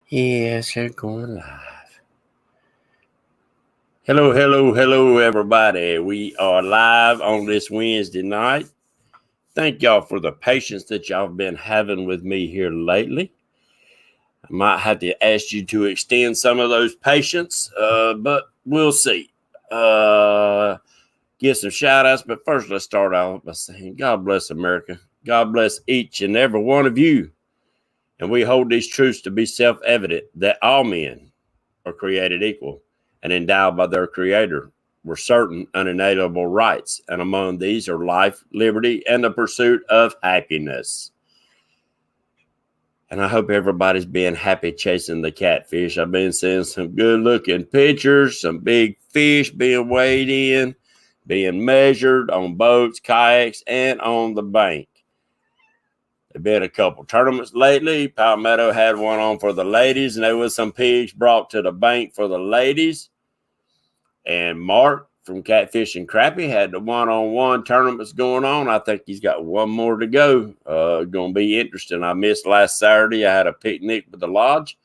Yes, they're going live. Hello, everybody. We are live on this Wednesday night. Thank y'all for the patience that y'all have been having with me here lately. I might have to ask you to extend some of those patience, but we'll see. Get some shout outs, but first let's start out by saying God bless America. God bless each and every one of you. And we hold these truths to be self-evident that all men are created equal and endowed by their creator with certain unalienable rights. And among these are life, liberty, and the pursuit of happiness. And I hope everybody's being happy chasing the catfish. I've been seeing some good-looking pictures, some big fish being weighed in, being measured on boats, kayaks, and on the bank. There've been a couple tournaments lately. Palmetto had one on for the ladies, and there was some pigs brought to the bank for the ladies. And Mark from Catfishing Crappie had the one-on-one tournaments going on. I think he's got one more to go. Going to be interesting. I missed last Saturday. I had a picnic with the lodge,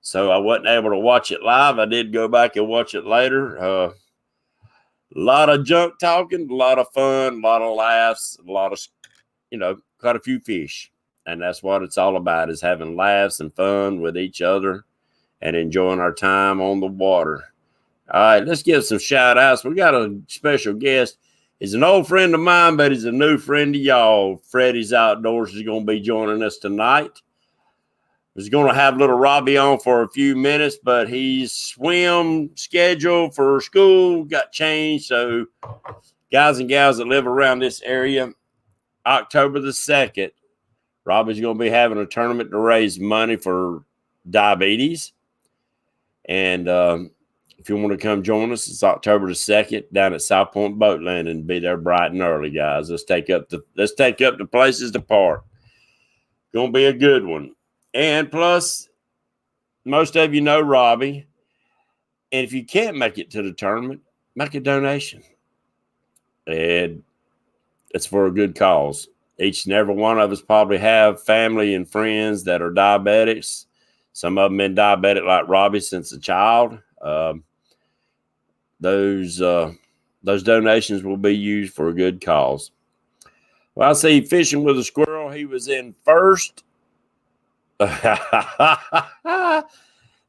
so I wasn't able to watch it live. I did go back and watch it later. A lot of junk talking, a lot of fun, a lot of laughs, a lot of, quite a few fish. And that's what it's all about, is having laughs and fun with each other and enjoying our time on the water. All right, let's give some shout outs. We got a special guest. He's an old friend of mine, but he's a new friend of y'all. Freddie's Outdoors is going to be joining us tonight. He's going to have little Robbie on for a few minutes, but his swim schedule for school got changed. So guys and gals that live around this area, October the 2nd, Robbie's going to be having a tournament to raise money for diabetes. And if you want to come join us, it's October the 2nd down at South Point Boat Landing. Be there bright and early, guys. Let's take up the places to park. Going to be a good one. And plus, most of you know Robbie. And if you can't make it to the tournament, make a donation. And it's for a good cause. Each and every one of us probably have family and friends that are diabetics. Some of them been diabetic like Robbie since a child. Those donations will be used for a good cause. Well, I see Fishing with a Squirrel. He was in first. Let's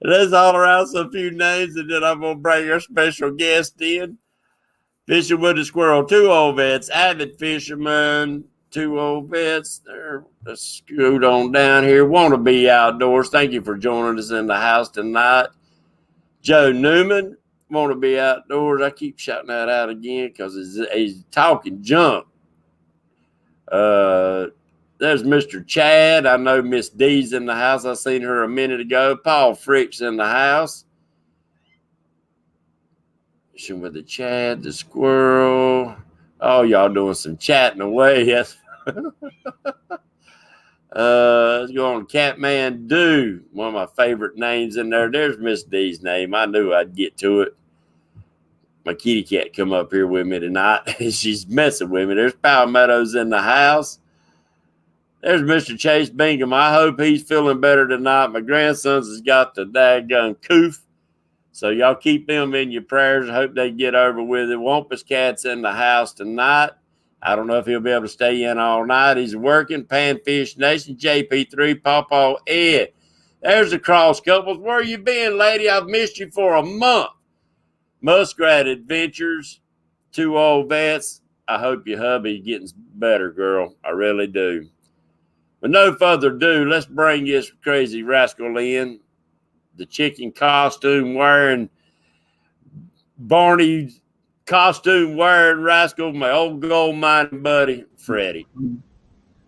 holler out some few names, and then I'm going to bring our special guest in. Fishing with a Squirrel, 2 old vets, avid fisherman, 2 old vets. There, let's scoot on down here. Want to be outdoors. Thank you for joining us in the house tonight. Joe Newman, want to be outdoors. I keep shouting that out again because he's talking junk. There's Mr. Chad. I know Miss D's in the house. I seen her a minute ago. Paul Frick's in the house. Fishing with the Chad, the squirrel. Oh, y'all doing some chatting away. Yes. Let's go on. Catman Do, one of my favorite names in there. There's Miss D's name. I knew I'd get to it. My kitty cat come up here with me tonight. She's messing with me. There's Palmetto's in the house. There's Mr. Chase Bingham. I hope he's feeling better tonight. My grandsons has got the daggone coof. So y'all keep them in your prayers. I hope they get over with it. Wampus Cat's in the house tonight. I don't know if he'll be able to stay in all night. He's working. Panfish Nation, JP3, Pawpaw Ed. There's the cross couples. Where you been, lady? I've missed you for a month. Muskrat Adventures, 2 old vets. I hope your hubby's getting better, girl. I really do. But no further ado, let's bring this crazy rascal in. The chicken costume wearing, Barney costume wearing rascal, my old gold mining buddy, Freddie.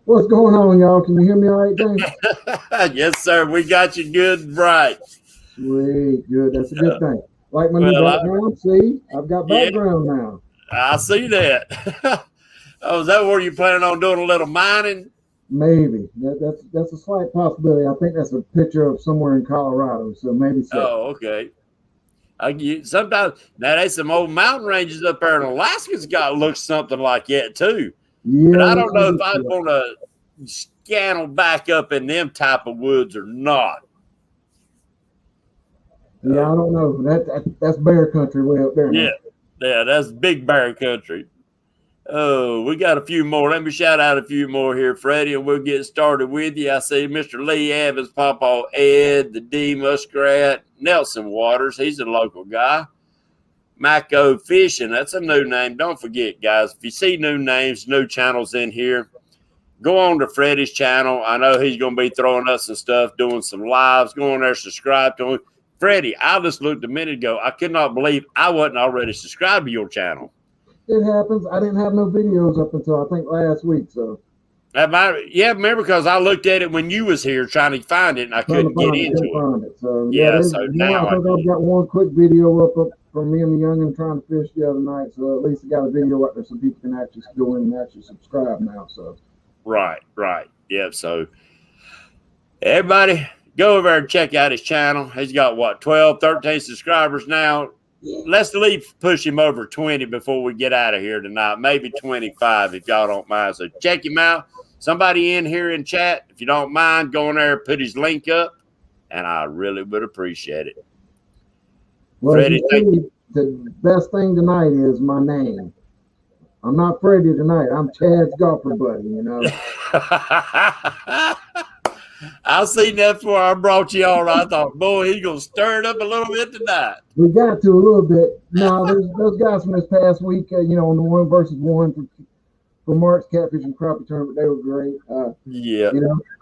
What's going on, y'all? Can you hear me all right, Dave? Yes, sir. We got you good and bright. Sweet, good. That's a good thing. Like my new background, see? I've got background now. I see that. Oh, is that where you planning on doing a little mining? Maybe. That's a slight possibility. I think that's a picture of somewhere in Colorado, so maybe so. Oh, okay. Sometimes now there's some old mountain ranges up there in Alaska's got looks something like that too. Yeah, but I don't know if I'd want to scannel back up in them type of woods or not. Yeah, I don't know. That's bear country way up there Yeah, now. yeah, that's big bear country. Oh, we got a few more. Let me shout out a few more here, Freddie, and we'll get started with you. I see Mr. Lee Evans, Papa Ed, the D Muskrat, Nelson Waters. He's a local guy. Mako Fishing, that's a new name. Don't forget, guys, if you see new names, new channels in here, go on to Freddie's channel. I know he's going to be throwing us some stuff, doing some lives. Go on there, subscribe to him. Freddie, I just looked a minute ago. I could not believe I wasn't already subscribed to your channel. It happens. I didn't have no videos up until I think last week, so. Yeah, remember, because I looked at it when you was here trying to find it, and I Trying to couldn't get find it, into couldn't it. find it. So yeah, Yeah, there's so one. now I I think did. I've got one quick video up from me and the youngin trying to fish the other night. So at least I got a video up there so people can actually go in and actually subscribe now. So Right. Yeah, so everybody go over there and check out his channel. He's got, what, 12, 13 subscribers now. Let's at least push him over 20 before we get out of here tonight. Maybe 25 if y'all don't mind. So check him out. Somebody in here in chat, if you don't mind, go in there and put his link up, and I really would appreciate it. well, Freddie, thank you. the best thing tonight is my name. I'm not Freddie tonight. I'm Chad's golfer buddy. You know. I seen that before I brought you on. I thought, boy, he's gonna stir it up a little bit tonight. We got to a little bit. No, those guys from this past week, on the 1-versus-1 for Mark's Catfishing Crappie tournament, they were great. Yeah.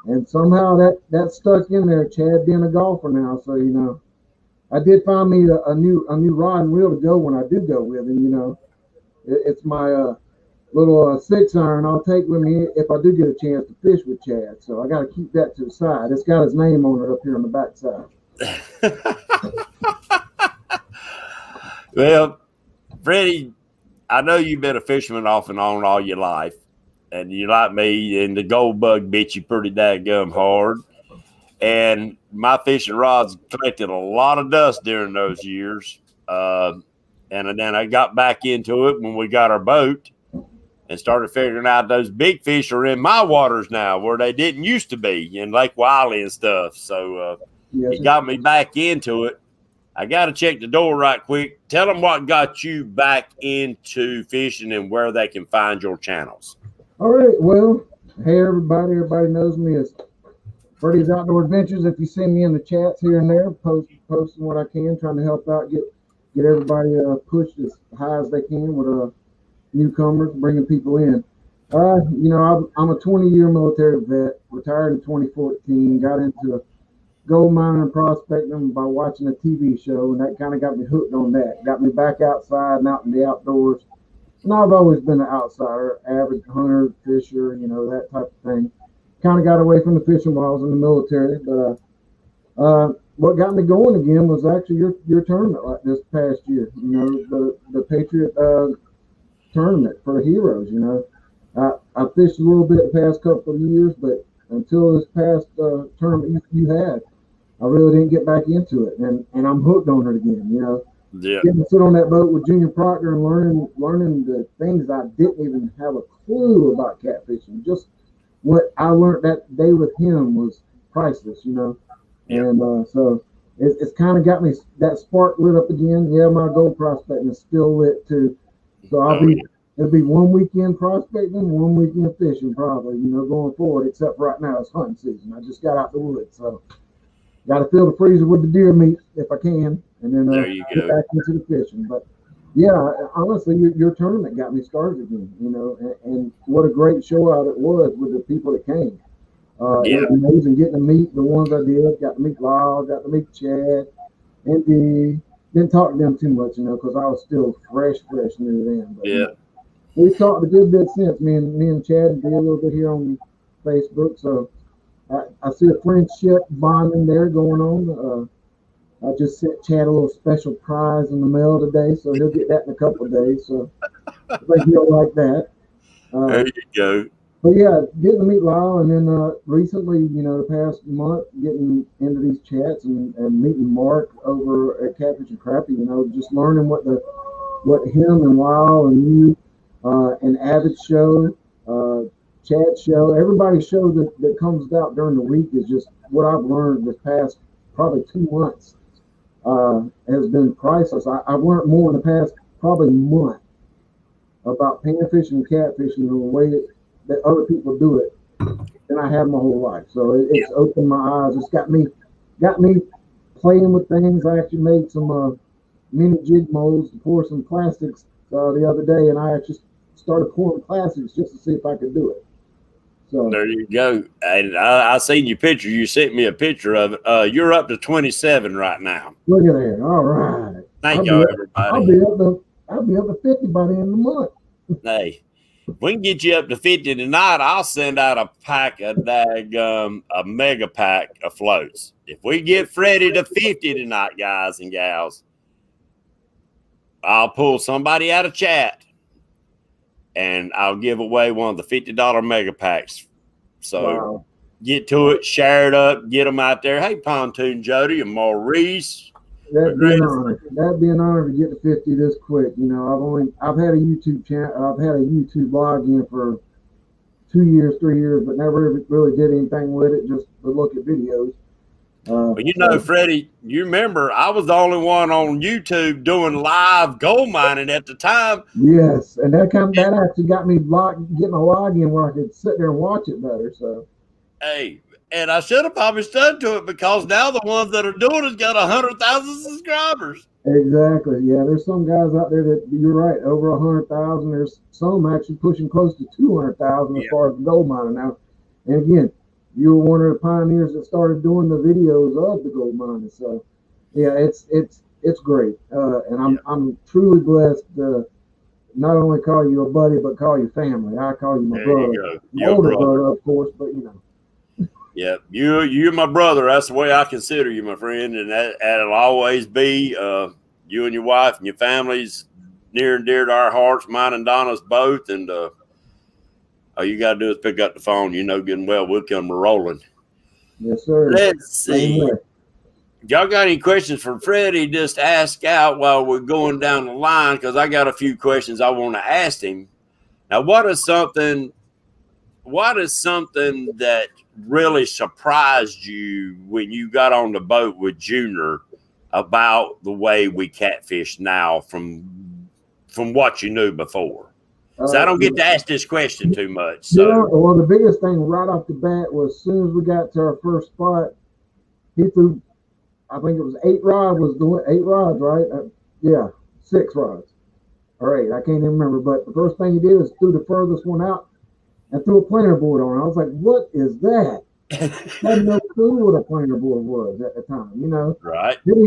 And somehow that stuck in there. Chad being a golfer now, so I did find me a new rod and reel to go when I do go with him. It's my little 6-iron I'll take with me if I do get a chance to fish with Chad. So I got to keep that to the side. It's got his name on it up here on the back side. Well, Freddie, I know you've been a fisherman off and on all your life, and you like me, and the gold bug bit you pretty daggum hard. And my fishing rods collected a lot of dust during those years. And then I got back into it when we got our boat and started figuring out those big fish are in my waters now where they didn't used to be in Lake Wiley and stuff. So it got me back into it. I got to check the door right quick. Tell them what got you back into fishing and where they can find your channels. All right. Well, hey, everybody. Everybody knows me as Freddie's Outdoor Adventures. If you see me in the chats here and there, posting what I can, trying to help out, get everybody pushed as high as they can with newcomers, bringing people in. I'm a 20-year military vet, retired in 2014, got into gold mining and prospecting by watching a TV show, and that kind of got me hooked on that. Got me back outside and out in the outdoors. And I've always been an outsider, average hunter, fisher, that type of thing. Kind of got away from the fishing while I was in the military, but what got me going again was actually your tournament like this past year. The Patriot tournament for heroes. I fished a little bit the past couple of years, but until this past tournament you had, I really didn't get back into it, and I'm hooked on it again. Yeah. Getting to sit on that boat with Junior Proctor and learning the things I didn't even have a clue about catfishing. Just what I learned that day with him was priceless. Yeah. And so it's kind of got me that spark lit up again. Yeah, my gold prospecting is still lit too. So it'll be one weekend prospecting, one weekend fishing probably, going forward, except right now it's hunting season. I just got out the woods, so got to fill the freezer with the deer meat if I can, and then there you get go. back into the fishing. But yeah, honestly, your tournament got me started again, and what a great show out it was with the people that came. It was amazing getting to meet the ones I did. Got to meet Lyle, got to meet Chad, and didn't talk to them too much, because I was still fresh near them. But, we've talked a good bit since me and Chad and did a little bit here on Facebook. So I see a friendship bonding there going on. I just sent Chad a little special prize in the mail today, so he'll get that in a couple of days. So I think he'll like that. There you go. But yeah, getting to meet Lyle, and then recently, the past month, getting into these chats and meeting Mark over at Catfishing Crappie. Just learning what him and Lyle and you and Avid's show, Chad's show, everybody's show that comes out during the week is just what I've learned this past probably 2 months. has been priceless. I've learned more in the past probably month about panfishing and catfishing and the way that other people do it than I have my whole life. So it's opened my eyes. It's got me playing with things. I actually made some mini jig molds to pour some plastics the other day, and I actually started pouring plastics just to see if I could do it. So there you go. And I seen your picture. You sent me a picture of it. You're up to 27 right now. Look at that. All right. Thank y'all, everybody. I'll be up to 50 by the end of the month. Hey, if we can get you up to 50 tonight, I'll send out a pack of a mega pack of floats. If we get Freddie to 50 tonight, guys and gals, I'll pull somebody out of chat and I'll give away one of the $50 mega packs. So get to it, share it up, get them out there. Hey, Pontoon Jody and Maurice. That'd be an honor. That'd be an honor to get to 50 this quick. You know, I've had a YouTube channel, I've had a YouTube login for 2 years, 3 years, but never really did anything with it. Just to look at videos. But you know, Freddie, you remember I was the only one on YouTube doing live gold mining at the time. Yes, and that actually got me getting a login where I could sit there and watch it better. So, hey, and I should have probably stuck to it because now the ones that are doing it's got 100,000 subscribers. Exactly. Yeah, there's some guys out there that you're right, over 100,000. There's some actually pushing close to 200,000 as far as gold mining now. And again, you were one of the pioneers that started doing the videos of the gold mining. So, yeah, it's great, and I'm truly blessed to not only call you a buddy but call you family. I call you my brother, older brother, of course, but you know. Yeah, you're my brother. That's the way I consider you, my friend, and that'll always be. You and your wife and your families near and dear to our hearts, mine and Donna's both. And all you got to do is pick up the phone. You know, getting well, we'll come rolling. Yes, sir. Let's see. Y'all got any questions for Freddie? Just ask out while we're going down the line because I got a few questions I want to ask him. Now, what is something that really surprised you when you got on the boat with Junior about the way we catfish now from what you knew before? So I don't get to ask this question too much. So. Yeah, well, the biggest thing right off the bat was as soon as we got to our first spot, he threw, I think it was 8 rods, right? Yeah, 6 rods. All right, I can't even remember. But the first thing he did was threw the furthest one out and threw a planer board on it. I was like, what is that? I had no clue what a planer board was at the time, you know. Right. Didn't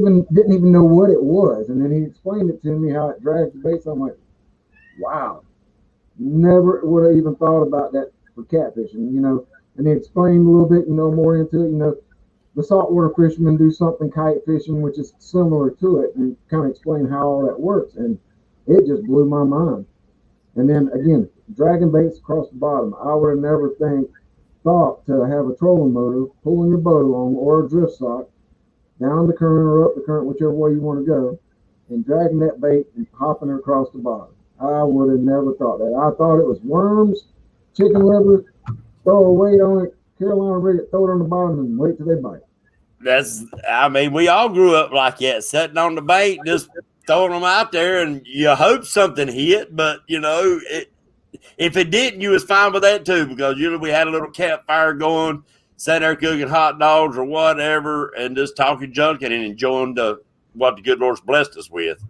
even know what it was. And then he explained it to me how it drags the bait. So I'm like, wow. Never would have even thought about that for catfishing, you know. And he explained a little bit, you know, more into it. You know, the saltwater fishermen do something kite fishing, which is similar to it, and kind of explain how all that works. And it just blew my mind. And then again, dragging baits across the bottom. I would have never thought to have a trolling motor pulling your boat along or a drift sock down the current or up the current, whichever way you want to go, and dragging that bait and hopping it across the bottom. I would have never thought that. I thought it was worms, chicken liver, throw a weight on it, Carolina rig it, throw it on the bottom, and wait till they bite. We all grew up like that, sitting on the bait, just throwing them out there, and you hope something hit, but, you know, if it didn't, you was fine with that too, because usually we had a little campfire going, sat there cooking hot dogs or whatever, and just talking junk and enjoying what the good Lord's blessed us with.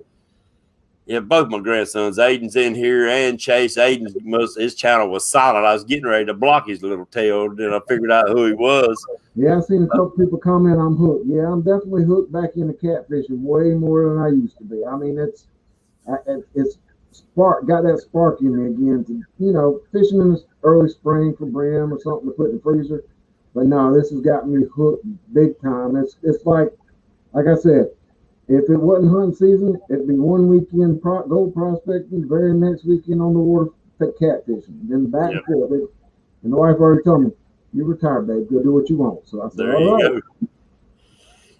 Yeah, both my grandsons, Aiden's in here and Chase. His channel was silent. I was getting ready to block his little tail, then I figured out who he was. Yeah, I've seen a couple people comment I'm hooked. Yeah, I'm definitely hooked back into catfishing way more than I used to be. I mean, it's got that spark in me again to, you know, fishing in the early spring for brim or something to put in the freezer. But no, this has got me hooked big time. It's like I said, if it wasn't hunting season, it'd be one weekend gold prospecting, very next weekend on the water catfishing, then back and forth. And the wife already told me, "You're retired, babe. Go do what you want." So I said, "There you go."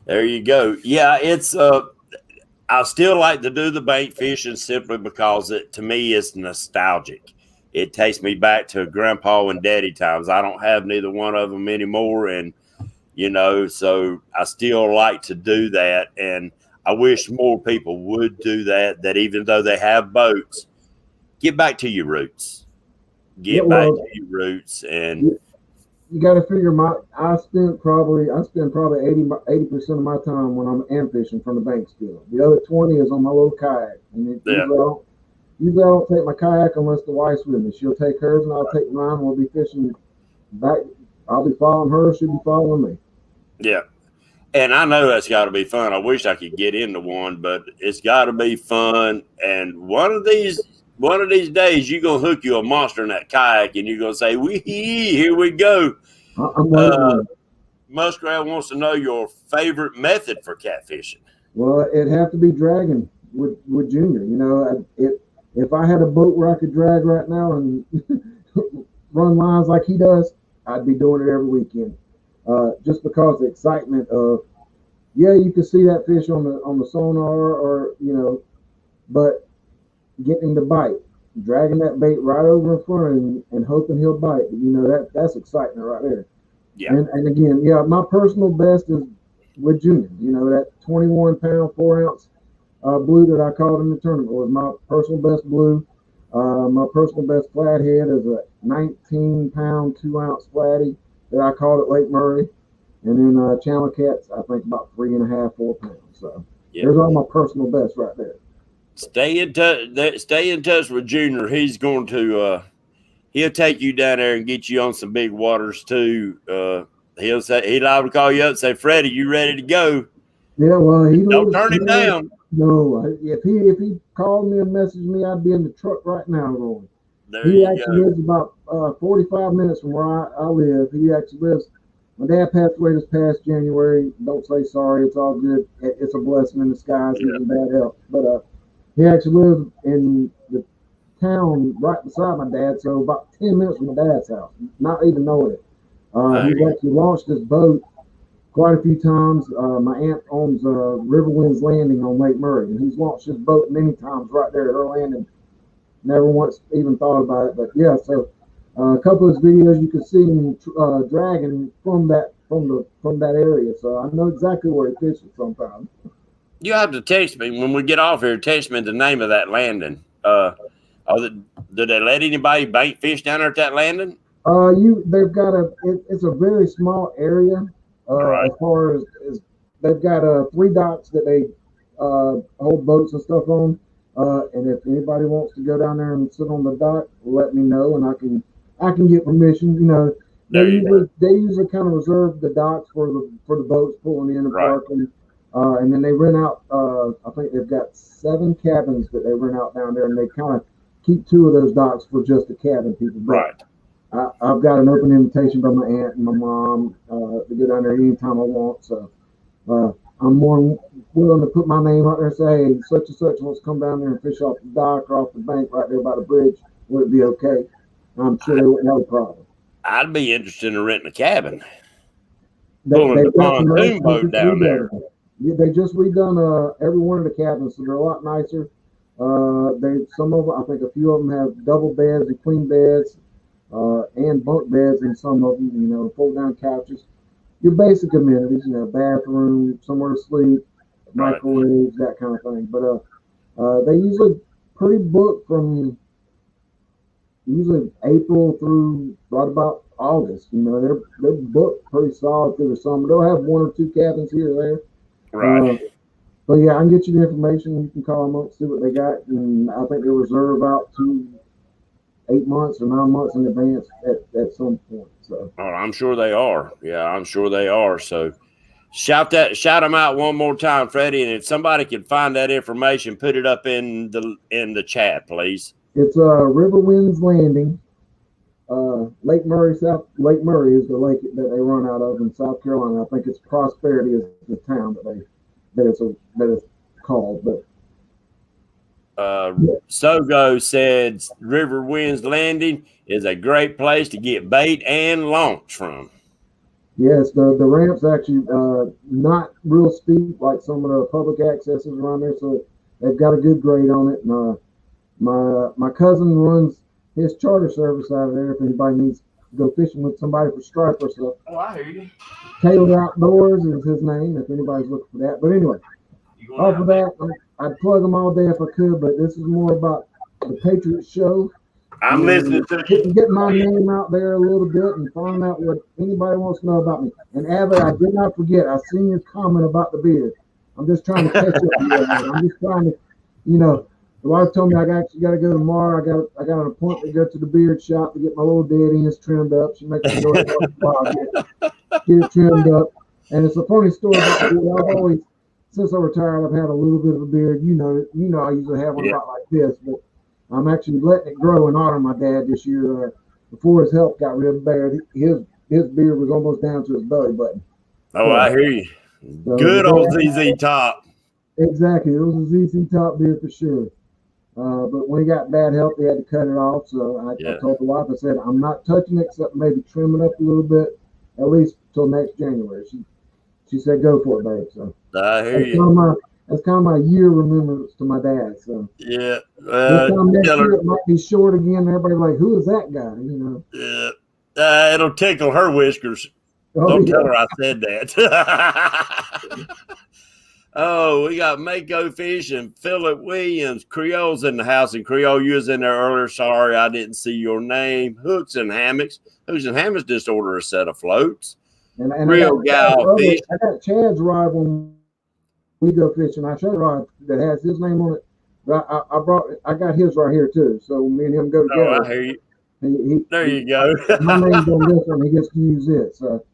There you go. Yeah, it's I still like to do the bait fishing simply because to me it's nostalgic. It takes me back to grandpa and daddy times. I don't have neither one of them anymore, and you know, so I still like to do that. And I wish more people would do that. That even though they have boats, get back to your roots. Yeah, Get back well, to your roots, and you got to figure I spend probably 80% of my time when I'm am fishing from the bank still. The other 20 is on my little kayak, and yeah, usually I don't take my kayak unless the wife's with me. She'll take hers and I'll take mine. We'll be fishing back. I'll be following her. She'll be following me. yeah. And I know that's got to be fun. I wish I could get into one, but it's got to be fun. And one of these days, you're gonna hook you a monster in that kayak, and you're gonna say, "Wee, here we go." I'm waiting on it. Muskrat wants to know your favorite method for catfishing. Well, it'd have to be dragging with Junior. You know, if I had a boat where I could drag right now and run lines like he does, I'd be doing it every weekend. Just because the excitement of, yeah, you can see that fish on the sonar, or but getting the bite, dragging that bait right over in front and hoping he'll bite. That's excitement right there. Yeah. And again, yeah, my personal best is with Junior. That 21-pound 4-ounce blue that I caught in the tournament was my personal best blue. My personal best flathead is a 19-pound 2-ounce flatty that I caught at Lake Murray. And then Channel Cats, I think about 3.5, 4 pounds. So there's all my personal best right there. Stay in touch. Stay in touch with Junior. He's going to he'll take you down there and get you on some big waters too. He'll liable to call you up and say, "Freddie, you ready to go?" Yeah, well, don't turn him down. No, if he called me and messaged me, I'd be in the truck right now rolling. He actually lives about 45 minutes from where I live. He actually lives. My dad passed away this past January. Don't say sorry. It's all good. It's a blessing in disguise. He's in bad health. But he actually lives in the town right beside my dad, so about 10 minutes from my dad's house, not even knowing it. He's actually launched this boat quite a few times. My aunt owns Riverwinds Landing on Lake Murray, and he's launched his boat many times right there at her landing. Never once even thought about it, but yeah, so a couple of his videos you can see him dragging from that area. So I know exactly where he fishes sometimes. You have to text me when we get off here. Text me the name of that landing. Do they let anybody bank fish down there at that landing? They've got it's a very small area. As far as they've got 3 docks that they hold boats and stuff on. And if anybody wants to go down there and sit on the dock, let me know, and I can get permission. They usually kind of reserve the docks for the boats pulling in and parking, and then they rent out. I think they've got 7 cabins that they rent out down there, and they kind of keep 2 of those docks for just the cabin people. But I've got an open invitation by my aunt and my mom to go down there anytime I want. So I'm more willing to put my name out there and say, hey, such and such wants to come down there and fish off the dock or off the bank right there by the bridge. Would it be okay? I'm sure they wouldn't have a problem. I'd be interested in renting a cabin. Pulling the pontoon boat down there. Yeah, they just redone every one of the cabins, so they're a lot nicer. Some of them, I think a few of them have double beds and queen beds and bunk beds in some of them, fold down couches. Your basic amenities, bathroom, somewhere to sleep, microwaves, that kind of thing. But they usually pretty booked from usually April through right about August. They're booked pretty solid through the summer. They'll have 1 or 2 cabins here or there. But yeah, I can get you the information. You can call them up, see what they got, and I think they reserve out to 8 months or 9 months in advance at some point. So I'm sure they are. Yeah, I'm sure they are. So shout them out one more time, Freddie. And if somebody can find that information, put it up in the chat, please. It's Riverwinds Landing, Lake Murray. Lake Murray is the lake that they run out of in South Carolina. I think it's Prosperity is the town that it's called, but. Sogo said Riverwinds Landing is a great place to get bait and launch from. Yes, the ramp's actually not real steep like some of the public accesses around there, so they've got a good grade on it. And my cousin runs his charter service out of there. If anybody needs to go fishing with somebody for striper stuff. Oh, I hear you. Tailored Outdoors is his name. If anybody's looking for that, but anyway. Off of that, I'd plug them all day if I could, but this is more about the Patriot show. I'm listening to you. Getting my name out there a little bit and finding out what anybody wants to know about me. And Abbott, I did not forget. I seen your comment about the beard. I'm just trying to catch up. I'm just trying to, the wife told me I actually got to go tomorrow. I got an appointment to go to the beard shop to get my little dead ends trimmed up. She makes me go get it trimmed up. And it's a funny story about the beard. I've always, since I retired, I've had a little bit of a beard. I usually have one about like this, but I'm actually letting it grow in honor of my dad this year. Before his health got real bad, his beard was almost down to his belly button. Oh, I hear you. So good old ZZ Top. Exactly. It was a ZZ Top beard for sure. But when he got bad health, they had to cut it off. So I told the wife, I said, I'm not touching it except maybe trimming up a little bit, at least till next January. She said, go for it, babe. So I hear you. That's kind of my year remembrance to my dad. So yeah, this time next year it might be short again. Everybody like, who is that guy? Yeah, it'll tickle her whiskers. Don't tell her I said that. Oh, we got Mako Fish and Philip Williams. Creole's in the house, and Creole, you was in there earlier. Sorry, I didn't see your name. Hooks and Hammocks. Hooks and Hammocks just ordered a set of floats. And Real gal fish. I got Chad's rod when we go fishing. I showed a rod that has his name on it. But I got his right here too. So me and him go together. Oh, I hear you. There you go. My name's on this one. He gets to use it. So.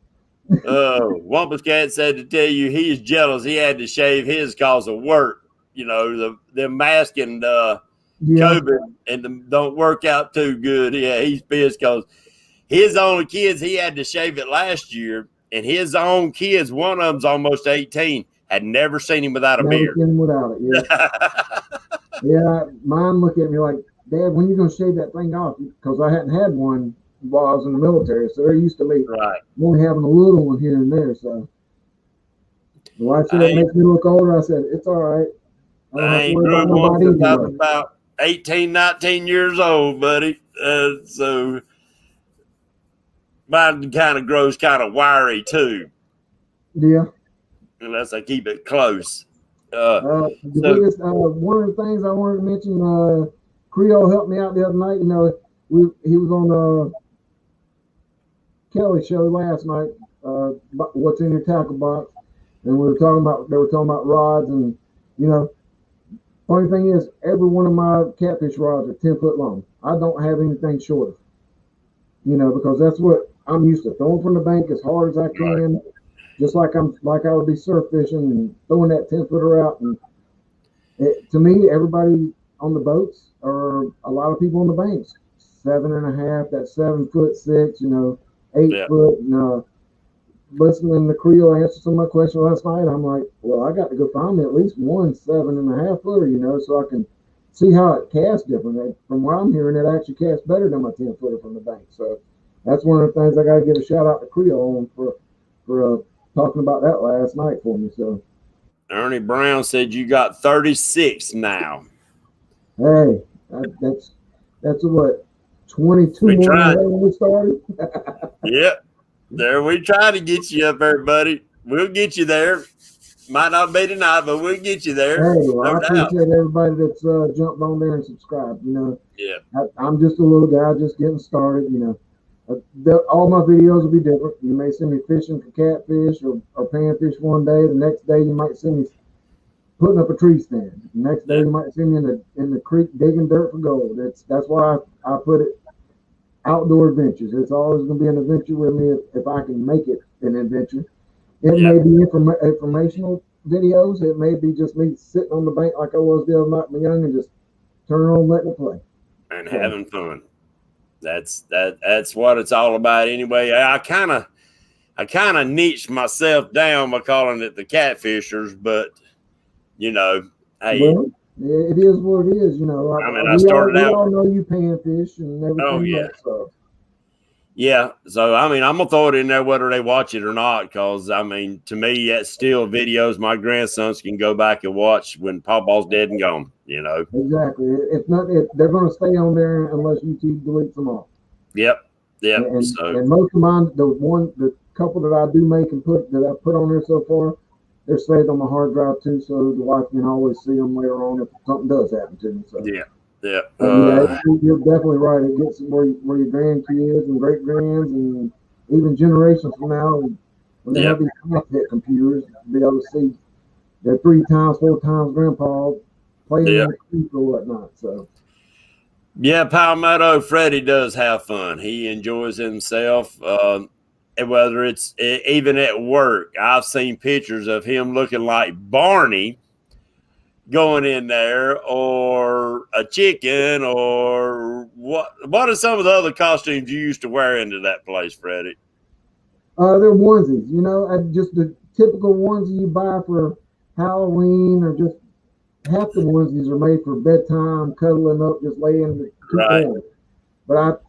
Wampus Cat said to tell you he's jealous. He had to shave his cause of work. The mask and COVID and them don't work out too good. Yeah, he's pissed because his own kids, he had to shave it last year, and his own kids, one of them's almost 18, had never seen him without a beard. Seen him without it, yeah. Yeah, mine look at me like, Dad, when are you going to shave that thing off? Because I hadn't had one while I was in the military, so they're used to me only having a little one here and there. So the wife said it makes me look older. I said, it's all right. I ain't grew one since I was about 18, 19 years old, buddy. So mine kind of grows kind of wiry too. Yeah. Unless I keep it close. Biggest, one of the things I wanted to mention, Creole helped me out the other night. He was on Kelly's show last night, what's in your tackle box, and they were talking about rods, and funny thing is every one of my catfish rods are 10 foot long. I don't have anything shorter, because that's what I'm used to, throwing from the bank as hard as I can, just like I would be surf fishing and throwing that 10-footer out. And to me, everybody on the boats or a lot of people on the banks, 7.5, that's 7'6", 8 foot. And listening to Creole answer some of my questions last night, I'm like, well, I got to go find me at least one 7.5 footer, so I can see how it casts different. From what I'm hearing, it actually casts better than my 10-footer from the bank. So that's one of the things I got to give a shout out to Creole on for talking about that last night for me. So Ernie Brown said you got 36 now. Hey, that's what, 22 more than when we started. Yep. There, we try to get you up there, buddy. We'll get you there. Might not be tonight, but we'll get you there. Hey, well, I appreciate everybody that's jumped on there and subscribed. Yeah. I'm just a little guy just getting started. All my videos will be different. You may see me fishing for catfish or panfish one day. The next day, you might see me putting up a tree stand. The next day, you might see me in the creek digging dirt for gold. That's why I put it outdoor adventures. It's always going to be an adventure with me if I can make it an adventure. It may be informational videos. It may be just me sitting on the bank like I was the other night when young and just turning on, letting it play. And having fun. That's what it's all about anyway. I kind of niched myself down by calling it the Catfishers, but hey, well, it is what it is. I started out. We all know you panfish and everything. Oh yeah. Else, so. Yeah, so I'm gonna throw it in there whether they watch it or not, because to me that's still videos my grandsons can go back and watch when Pawpaw's dead and gone. Exactly. It's not. They're gonna stay on there unless YouTube deletes them all. Yep. And most of mine, the couple that I do make and put on there so far, they're saved on my hard drive too, so the wife can always see them later on if something does happen to me. So, Yeah. Yeah. yeah, you're definitely right. It gets where your grandkids and great grands and even generations from now, when they have these cockpit computers, to be able to see their 3 times, 4 times grandpa playing in Yeah. the creek or whatnot. So, Yeah, Palmetto Freddie does have fun. He enjoys himself. And whether it's even at work, I've seen pictures of him looking like Barney going in there, or a chicken, or what are some of the other costumes you used to wear into that place, Freddie? they're onesies, just the typical onesie you buy for Halloween, or just half the onesies are made for bedtime, cuddling up, just laying to keep Right. warm. But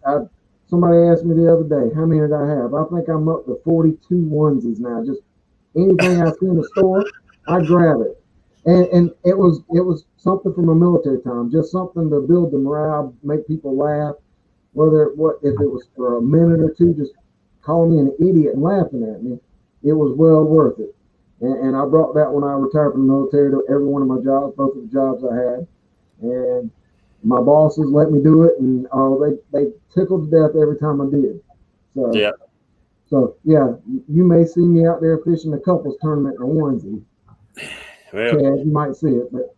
somebody asked me the other day, how many did I have? I think I'm up to 42 onesies now. Just anything I see in the store, I grab it. And it was something from a military time, just something to build the morale, make people laugh. If it was for a minute or two, just calling me an idiot and laughing at me, it was well worth it. And I brought that when I retired from the military to every one of my jobs, both of the jobs I had. And my bosses let me do it, and they tickled to death every time I did. So, Yeah. yeah, you may see me out there fishing a couples tournament in a onesie. Well, Chad, you might see it, but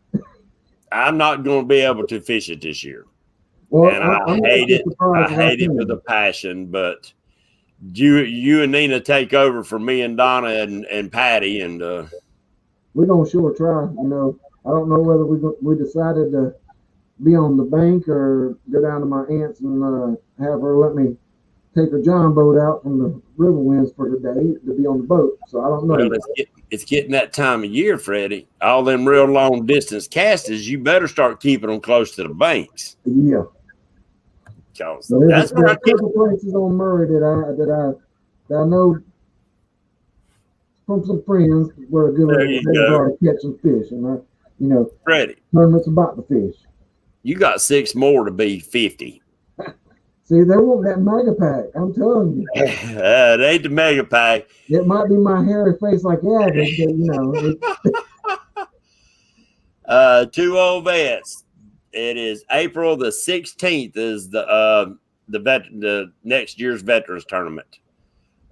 I'm not going to be able to fish it this year, well, and I I might hate be it. surprised I if I hate it with a can. passion. But you and Nina take over for me and Donna and Patty, and We're gonna sure try. I don't know whether we decided to be on the bank or go down to my aunt's and have her let me take her John boat out from the river winds for the day to be on the boat. So I don't know well, yet. it's getting that time of year, Freddie. All them real long distance casters, you better start keeping them close to the banks. Yeah. Cause So that's there's where I a get. couple places on Murray that I know from some friends where good There old you days go, are to catch some fish, and Freddie. tournaments about the fish. You got 6 more to be 50. See, they want that mega pack. I'm telling you, It ain't the mega pack. it might be my hairy face like average, but Two old vets. It is April the 16th is the next year's veterans tournament.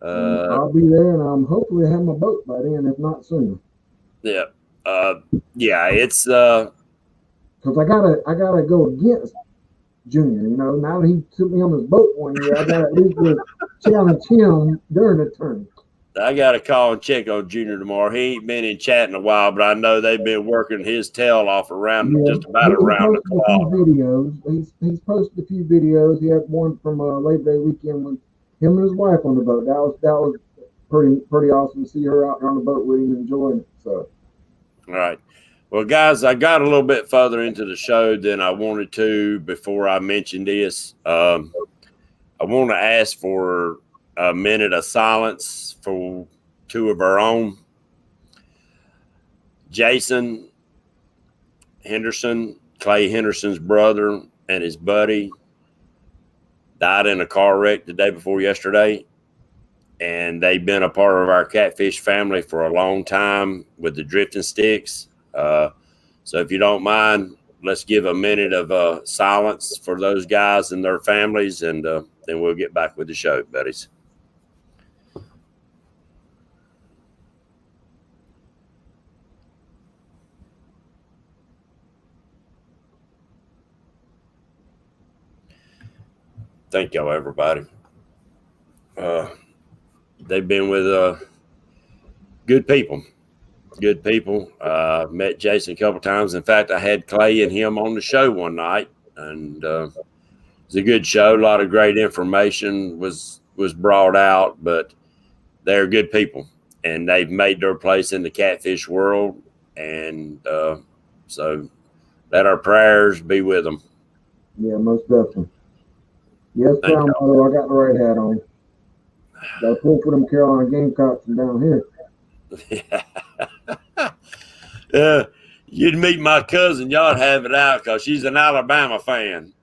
I'll be there, and I'm hopefully have my boat by then, if not sooner. Yeah. Yeah, it's Because I gotta go against Junior. Now that he took me on his boat one year, I gotta at least challenge him during the tournament. I got to call and check on Junior tomorrow. He ain't been in chat in a while, but I know they've been working his tail off around Yeah, just about he around the posted a few clock. videos. He's posted a few videos. He had one from Labor Day weekend with him and his wife on the boat. That was pretty awesome to see her out there on the boat with him enjoying it. So, All right. Well, guys, I got a little bit further into the show than I wanted to before I mentioned this. I want to ask for a minute of silence for two of our own. Jason Henderson, Clay Henderson's brother, and his buddy died in a car wreck the day before yesterday. And they've been a part of our catfish family for a long time with the drifting sticks. So if you don't mind, let's give a minute of silence for those guys and their families, and then we'll get back with the show, buddies. Thank y'all, everybody. They've been with good people. Good people. Met Jason a couple times. In fact, I had Clay and him on the show one night, and it was a good show. A lot of great information was brought out, but they're good people, and they've made their place in the catfish world. And so let our prayers be with them. yeah, most definitely. Yes, Thank Brown y'all. Mother, I got the right hat on. Got to pull for them Carolina Gamecocks from down here. You'd meet my cousin. Y'all'd have it out because she's an Alabama fan.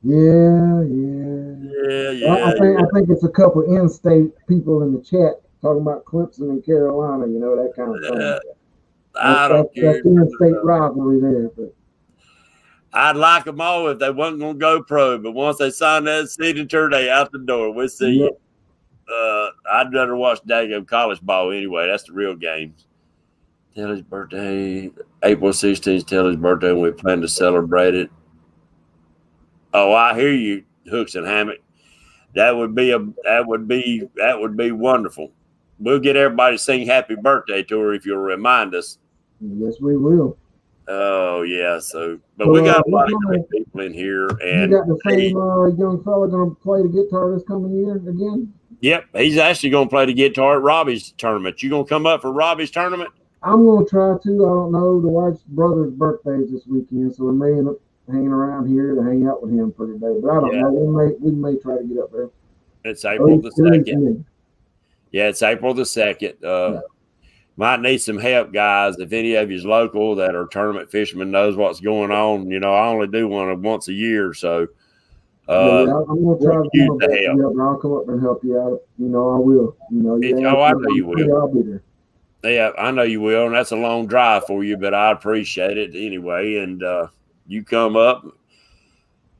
Yeah. Yeah, Well, yeah, I think it's a couple in-state people in the chat talking about Clemson and Carolina, that kind of thing. I don't care. That's the in-state rivalry there. But I'd like them all if they wasn't going to go pro, but once they sign that signature, they out the door. We'll see you. I'd rather watch daggone college ball anyway. That's the real games. Telly's birthday, April 16th. Telly's birthday, and we plan to celebrate it. Oh, I hear you, Hooks and Hammock. That would be wonderful. We'll get everybody to sing happy birthday to her if you'll remind us. Yes, we will. Oh yeah, but we got a lot of great people in here, and you got the same young fella going to play the guitar this coming year again. Yep, he's actually going to play the guitar at Robbie's tournament. You going to come up for Robbie's tournament? I'm going to try to. I don't know. The wife's brother's birthday is this weekend, so we may end up hanging around here to hang out with him for the day. But I don't know. We may try to get up there. It's April the 2nd. Yeah, it's April the 2nd. Might need some help, guys. If any of you's local that are tournament fishermen knows what's going on, I only do one once a year, so I'm going to try to use the help. I'll come up and help you out. I will. I know you will. I'll be there. Yeah, I know you will, and that's a long drive for you, but I appreciate it anyway. And you come up,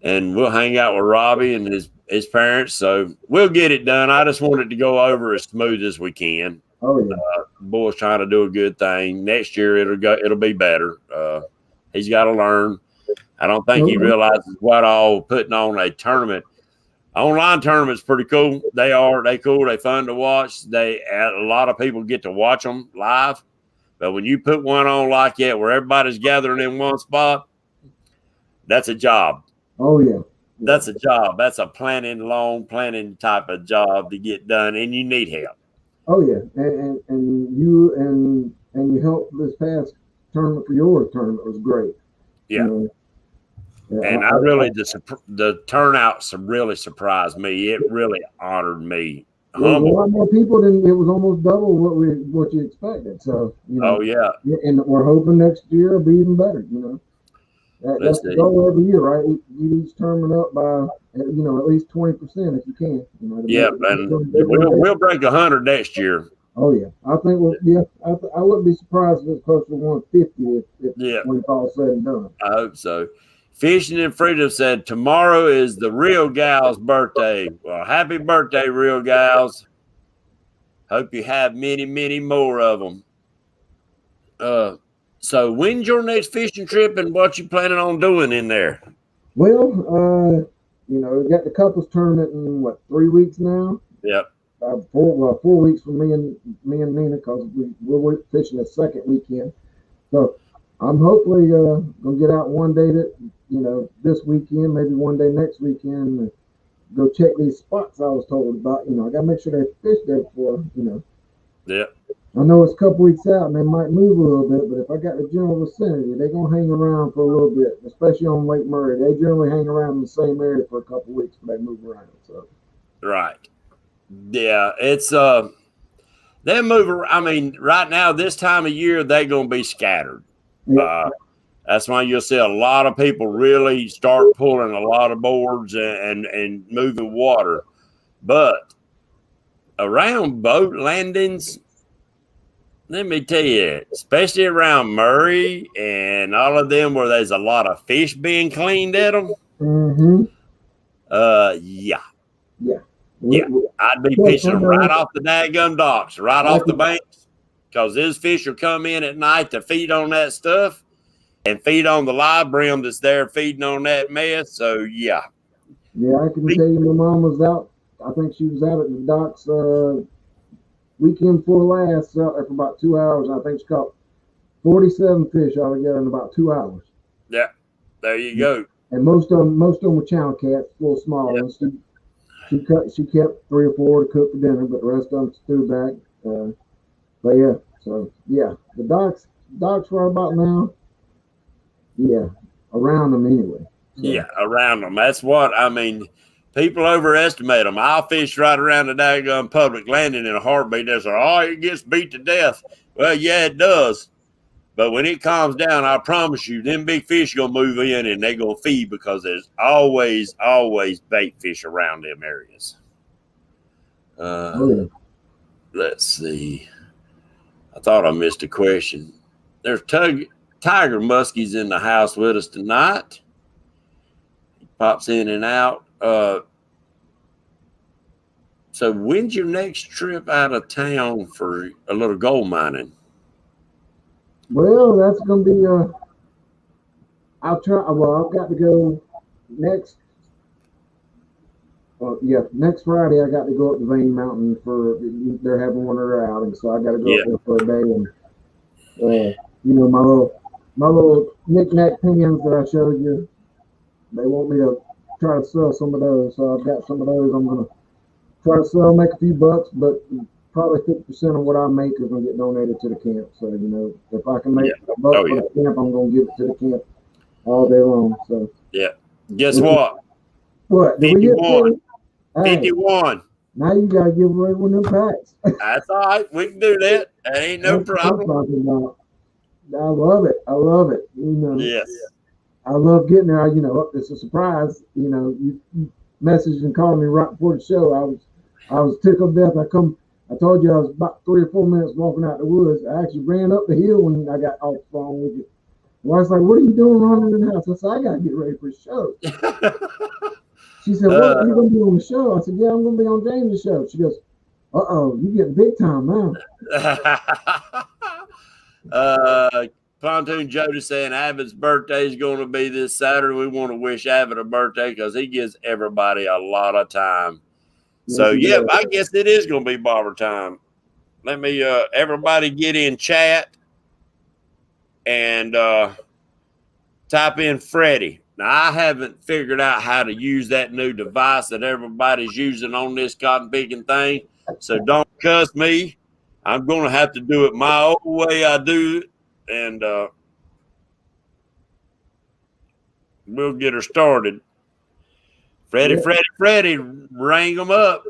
and we'll hang out with Robbie and his parents. So we'll get it done. I just wanted to go over as smooth as we can. Oh yeah, boy's trying to do a good thing. Next year it'll be better. He's got to learn. I don't think he realizes what all putting on a tournament. Online tournament's pretty cool. They cool. They fun to watch. A lot of people get to watch them live. But when you put one on like that, where everybody's gathering in one spot, that's a job. Oh yeah, that's a job. That's a long planning type of job to get done, and you need help. Oh yeah, and you helped this past tournament for your tournament was great. Yeah. And the turnout really surprised me. It really honored me. A lot more people than it was almost double what you expected. So oh yeah, and we're hoping next year will be even better. That's the goal every year, right? You each tournament up by at least 20% if you can. And we'll break 100 next year. Oh yeah, I think I wouldn't be surprised if it's close to 150 when it's all said and done. I hope so. Fishing and Freedom said tomorrow is the Real Gal's birthday. Well, happy birthday, Real Gals. Hope you have many, many more of them. So when's your next fishing trip and what you planning on doing in there? Well, we got the couples tournament in 3 weeks now. Yep. 4 weeks for me and Nina because we're fishing the second weekend. So I'm hopefully gonna get out one day this weekend, maybe one day next weekend, and go check these spots I was told about. I gotta make sure they fish there before. Yeah. I know it's a couple weeks out and they might move a little bit, but if I got the general vicinity, they're gonna hang around for a little bit, especially on Lake Murray. They generally hang around in the same area for a couple weeks before they move around. So. Right. Yeah, it's they move around. I mean, right now, this time of year, they're gonna be scattered. Yeah. That's why you'll see a lot of people really start pulling a lot of boards and moving water. But around boat landings, let me tell you, especially around Murray and all of them where there's a lot of fish being cleaned at them. Mm-hmm. Yeah. I'd be fishing them right off the daggum docks, right off the banks, because these fish will come in at night to feed on that stuff and feed on the live brim that's there feeding on that mess. So, yeah. Yeah, I can tell you my mom was out. I think she was out at the docks weekend before last out there for about 2 hours. I think she caught 47 fish altogether in about 2 hours. Yeah, there you go. And most of them were channel cats, little small ones. She kept 3 or 4 to cook for dinner, but the rest of them threw back. But yeah, so yeah, the docks right about now. Yeah, around them anyway. So. Yeah, around them. That's what I mean. People overestimate them. I'll fish right around the daggum public landing in a heartbeat. They say, "Oh, it gets beat to death." Well, yeah, it does. But when it calms down, I promise you, them big fish gonna move in and they gonna feed because there's always bait fish around them areas. Let's see. I thought I missed a question. There's Tiger Muskie's in the house with us tonight. He pops in and out. So when's your next trip out of town for a little gold mining? Well, that's going to be, I'll try, well, I've got to go next Friday. I got to go up to Vane Mountain they're having one of their outings, so I got to go up there for a day. And my little knick-knack pins that I showed you, they want me to try to sell some of those. So I've got some of those. I'm gonna try to sell, make a few bucks, but probably 50% of what I make is gonna get donated to the camp. So if I can make a buck for the camp, I'm gonna give it to the camp all day long. So guess what? What? 51. 51. Now you gotta give away one of them packs. That's all right. We can do that. That ain't no problem. I love it. I love it. Yes. I love getting there. It's a surprise. You messaged and called me right before the show. I was tickled to death. I told you I was about 3 or 4 minutes walking out the woods. I actually ran up the hill when I got off the phone with you. My wife's like, "What are you doing running in the house?" I said, "I gotta get ready for the show." She said, "What are you gonna be on the show?" I said, "Yeah, I'm gonna be on James' show." She goes, "Uh-oh, you getting big time now." Pontoon Joe is saying Avid's birthday is going to be this Saturday. We want to wish Avid a birthday because he gives everybody a lot of time. So, I guess it is going to be barber time. Let me, everybody get in chat and type in Freddie. Now, I haven't figured out how to use that new device that everybody's using on this cotton picking thing. So, don't cuss me. I'm going to have to do it my old way I do it. And we'll get her started. Freddie, ring them up.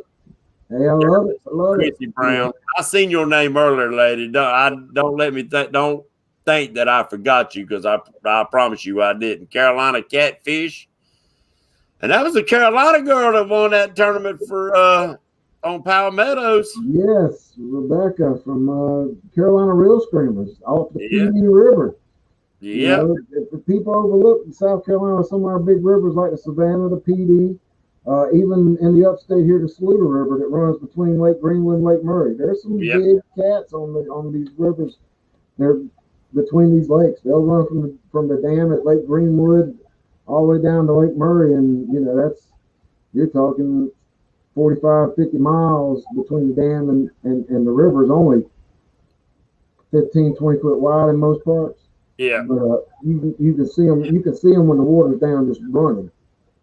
Hey, I love it. I love Chrissy Brown. I seen your name earlier, lady. Don't let me don't think that I forgot you because I promise you I didn't. Carolina Catfish. And that was a Carolina girl that won that tournament for on Palmettos. Yes, Rebecca from Carolina Real Screamers off the PD River. Yeah. If people overlook South Carolina, some of our big rivers like the Savannah, the PD, even in the upstate here, the Saluda River that runs between Lake Greenwood and Lake Murray. There's some big cats on these rivers. They're between these lakes. They'll run from the dam at Lake Greenwood all the way down to Lake Murray, and you're talking 45, 50 miles between the dam and the river is only 15, 20 foot wide in most parts. Yeah. But you can see them. You can see them when the water's down, just running.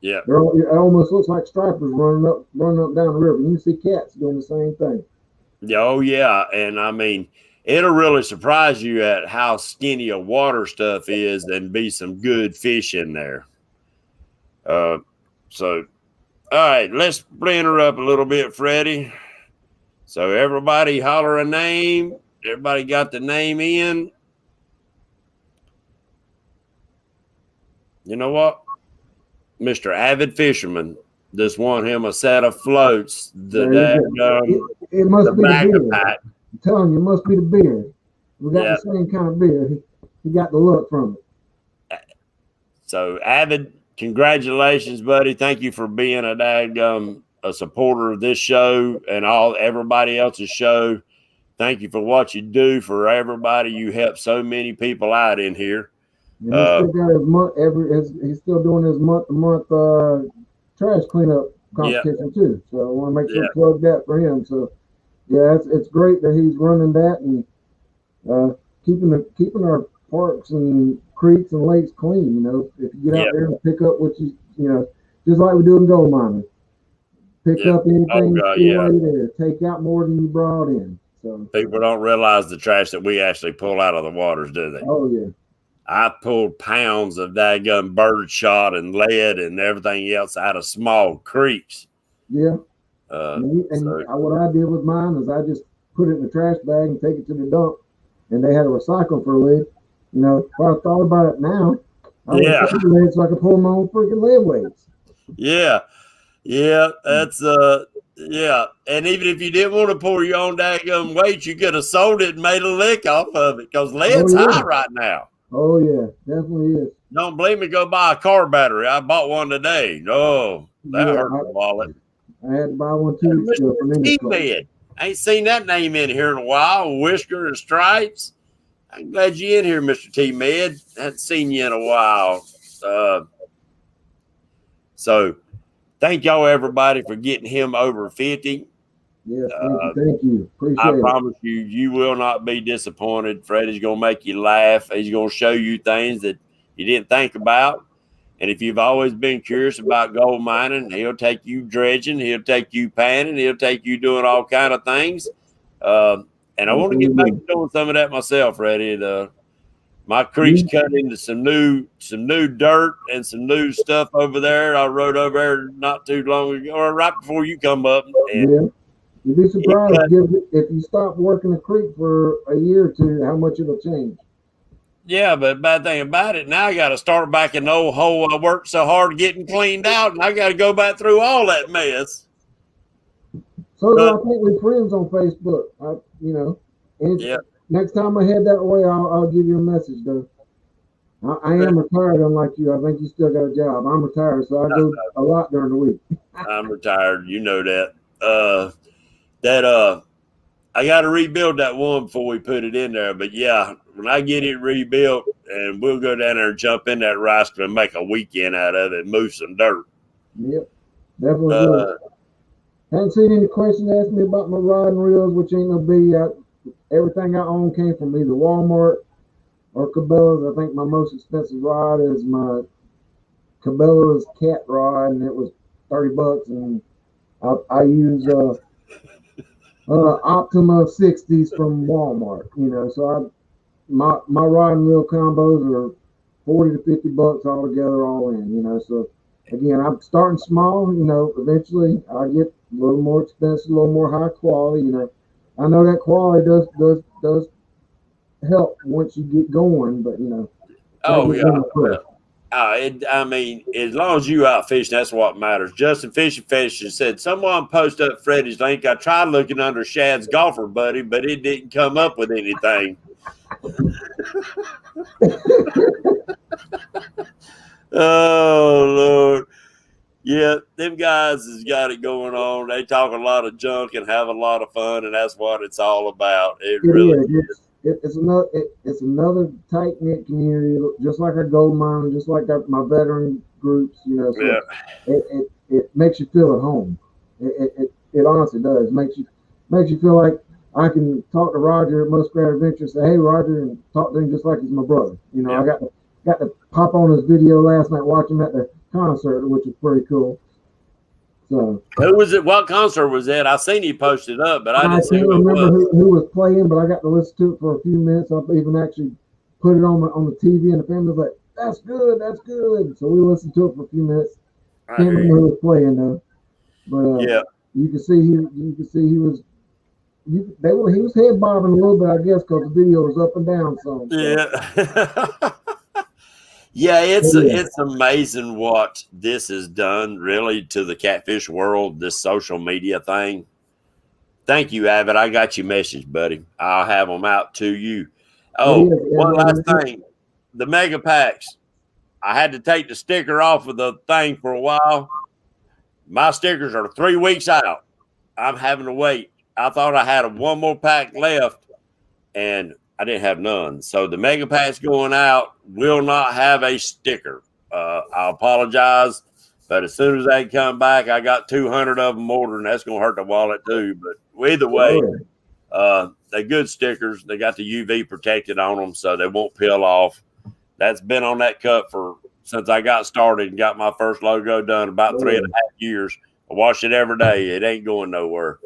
Yeah. It almost looks like stripers running up down the river. You see cats doing the same thing. Oh yeah, and I mean, it'll really surprise you at how skinny a water stuff is, and be some good fish in there. So. All right, let's blend her up a little bit, Freddie. So everybody holler a name. Everybody got the name in. You know what? Mr. Avid Fisherman just want him a set of floats. It must be the beard. Pack. I'm telling you, it must be the beard. We got the same kind of beard. He got the look from it. So Avid, congratulations, buddy. Thank you for being a supporter of this show and everybody else's show. Thank you for what you do for everybody. You help so many people out in here. And he's still doing his month-to-month trash cleanup competition too. So I want to make sure to plug that for him. So it's great that he's running that and keeping our parks and creeks and lakes clean. If you get out there and pick up what just like we do in gold mining, pick up anything there, take out more than you brought in. So people don't realize the trash that we actually pull out of the waters, do they? Oh yeah. I pulled pounds of daggum bird shot and lead and everything else out of small creeks. Yeah. What I did with mine is I just put it in the trash bag and take it to the dump, and they had to recycle for lead. If I thought about it now, I would have taken lead so I could pull my own freaking lead weights. Yeah. Yeah. That's Yeah, and even if you didn't want to pour your own daggum weight, you could have sold it and made a lick off of it because Oh lead's yeah. high right now. Oh yeah, definitely is. Don't believe me? Go buy a car battery. I bought one today. Oh, that Yeah, hurt the wallet. I had to buy one 2 weeks Mr. ago from Interco. T-Med. I ain't seen that name in here in a while. Whisker and Stripes. I'm glad you in here, Mr. T-Med. Hadn't seen you in a while. So thank y'all, everybody, for getting him over 50. Yes, thank you. Appreciate I it. promise you, you will not be disappointed. Freddie's going to make you laugh. He's going to show you things that you didn't think about. And if you've always been curious about gold mining, he'll take you dredging, he'll take you panning, he'll take you doing all kind of things. And I want to get back to doing some of that myself, Freddie. My creek's cut into some new dirt and some new stuff over there. I rode over there not too long ago, or right before you come up. And yeah. You'd be surprised if you stop working the creek for a year or two, how much it'll change. Yeah, but bad thing about it, now I got to start back in the old hole I worked so hard getting cleaned out, and I got to go back through all that mess. So I think we're friends on Facebook. Next time I head that way, I'll give you a message, though. I am retired, unlike you. I think you still got a job. I'm retired, so I go a lot during the week. I'm retired. You know that. I got to rebuild that one before we put it in there. But yeah, when I get it rebuilt, and we'll go down there and jump in that rice and make a weekend out of it, move some dirt. Yep, definitely good. Haven't seen any questions asked me about my rod and reels, which ain't no big. Everything I own came from either Walmart or Cabela's. I think my most expensive rod is my Cabela's cat rod, and it was $30. And I use Optima 60s from Walmart. So my rod and reel combos are $40 to $50 altogether, all in. So again, I'm starting small. Eventually I get a little more expensive, a little more high quality. I know that quality does help once you get going, but Oh yeah. I mean, as long as you out fishing, that's what matters. Justin Fishing said, someone post up Freddie's link. I tried looking under Shad's golfer buddy, but it didn't come up with anything. Oh, Lord. Yeah, them guys has got it going on. They talk a lot of junk and have a lot of fun, and that's what it's all about. It really is. It's another tight knit community, just like our gold mine, just like my veteran groups. So it makes you feel at home. It honestly does. Makes you feel like I can talk to Roger at Muskrat Adventure, say, "Hey, Roger," and talk to him just like he's my brother. I got to pop on his video last night, watching him at the concert, which was pretty cool. So who was it? What concert was that? I seen he posted up, but I didn't see who was playing. But I got to listen to it for a few minutes. I even actually put it on the TV, and the family was like, "That's good, that's good." So we listened to it for a few minutes. Can't remember who was playing though, but you can see he was. He was head bobbing a little bit, I guess, because the video was up and down. So yeah. Yeah, it's amazing what this has done really to the catfish world, this social media thing. Thank you, Avid. I got your message, buddy. I'll have them out to you. Oh, one last thing. The mega packs. I had to take the sticker off of the thing for a while. My stickers are 3 weeks out. I'm having to wait. I thought I had one more pack left, and I didn't have none. So the mega pack's going out, will not have a sticker. I apologize, but as soon as they come back, I got 200 of them ordered, and that's going to hurt the wallet too. But either way, they're good stickers. They got the UV protected on them, so they won't peel off. That's been on that cup since I got started and got my first logo done about 3.5 years. I wash it every day. It ain't going nowhere.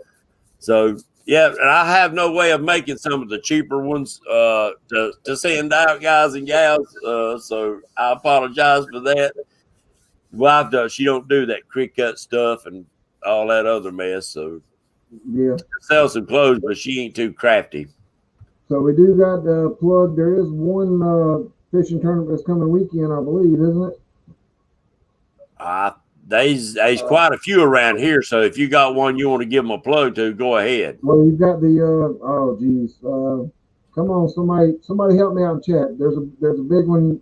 So, yeah, and I have no way of making some of the cheaper ones to send out, guys and gals. So I apologize for that. Wife does. She don't do that creek cut stuff and all that other mess. So yeah, sell some clothes, but she ain't too crafty. So we do got plug. There is one fishing tournament that's coming weekend, I believe, isn't it? There's quite a few around here. So if you got one you want to give them a plug to, go ahead. Well, you've got the oh geez, come on, somebody help me out in chat. There's a big one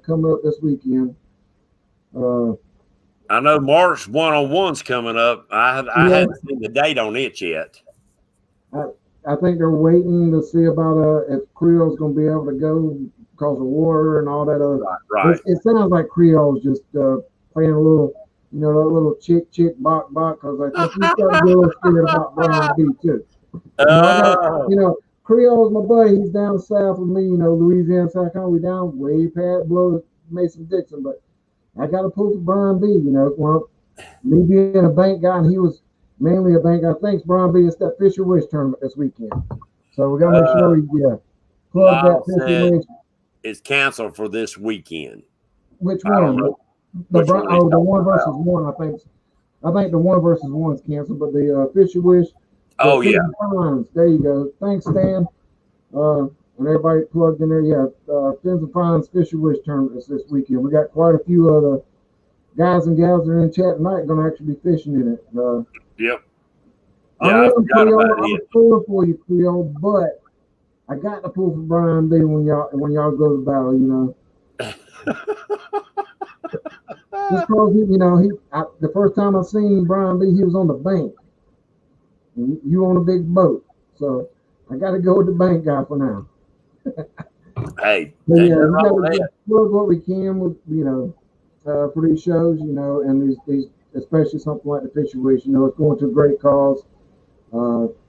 coming up this weekend. I know March 101's coming up. I Yeah. haven't seen the date on it yet. I think they're waiting to see about if Creole's going to be able to go because of war and all that other. Right. It sounds like Creole's just playing a little, that little chick bok because I think he's got a little scared about Brian B too. Creole's my buddy. He's down south with me. Louisiana, South Carolina. We down way past below Mason Dixon, but I got to pull for Brian B. Well, me being a bank guy, and he was mainly a bank guy. Thanks, Brian B. It's that Fisher Wish tournament this weekend, so we got to make sure we plug that Fisher Wish. It's canceled for this weekend. Which one? The one versus one. I think the one versus one is canceled, but the Fisher Wish. Oh yeah. There you go. Thanks, Stan. And everybody plugged in there. Yeah, Fins and Fines Fisher Wish tournament this weekend. We got quite a few other guys and gals that are in chat tonight going to actually be fishing in it. Yep. Yeah, I'm pulling for you, Creole, but I got to pull for Brian B when y'all go to battle. Just because the first time I seen Brian B, he was on the bank. And you on a big boat, so I got to go with the bank guy for now. Hey, we got to plug what we can with for these shows, and these especially something like the Fisher Wish. It's going to a great cause.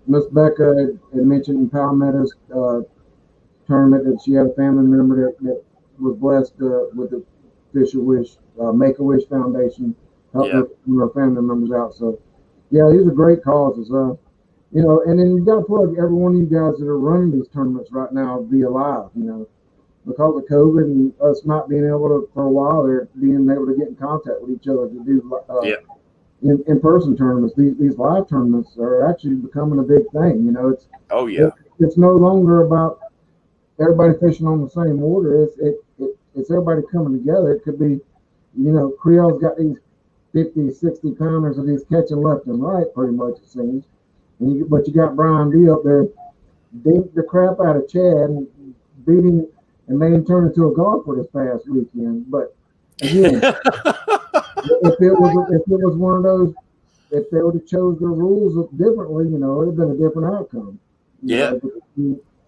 Miss Becca had mentioned in Palmetto's tournament that she had a family member that was blessed with the Fisher Wish Make-A-Wish Foundation, helping her family members out. So, yeah, these are great causes. And then you got to plug every one of you guys that are running these tournaments right now via live. Because of COVID and us not being able to for a while, they're being able to get in contact with each other to do in-person tournaments. These live tournaments are actually becoming a big thing. It's no longer about everybody fishing on the same order. It's everybody coming together. It could be, Creole's got these 50, 60 pounders that he's catching left and right, pretty much it seems. But you got Brian B up there, beat the crap out of Chad and beat him and made him turn into a golfer this past weekend. But again, if it was one of those, if they would have chose their rules differently, it would have been a different outcome.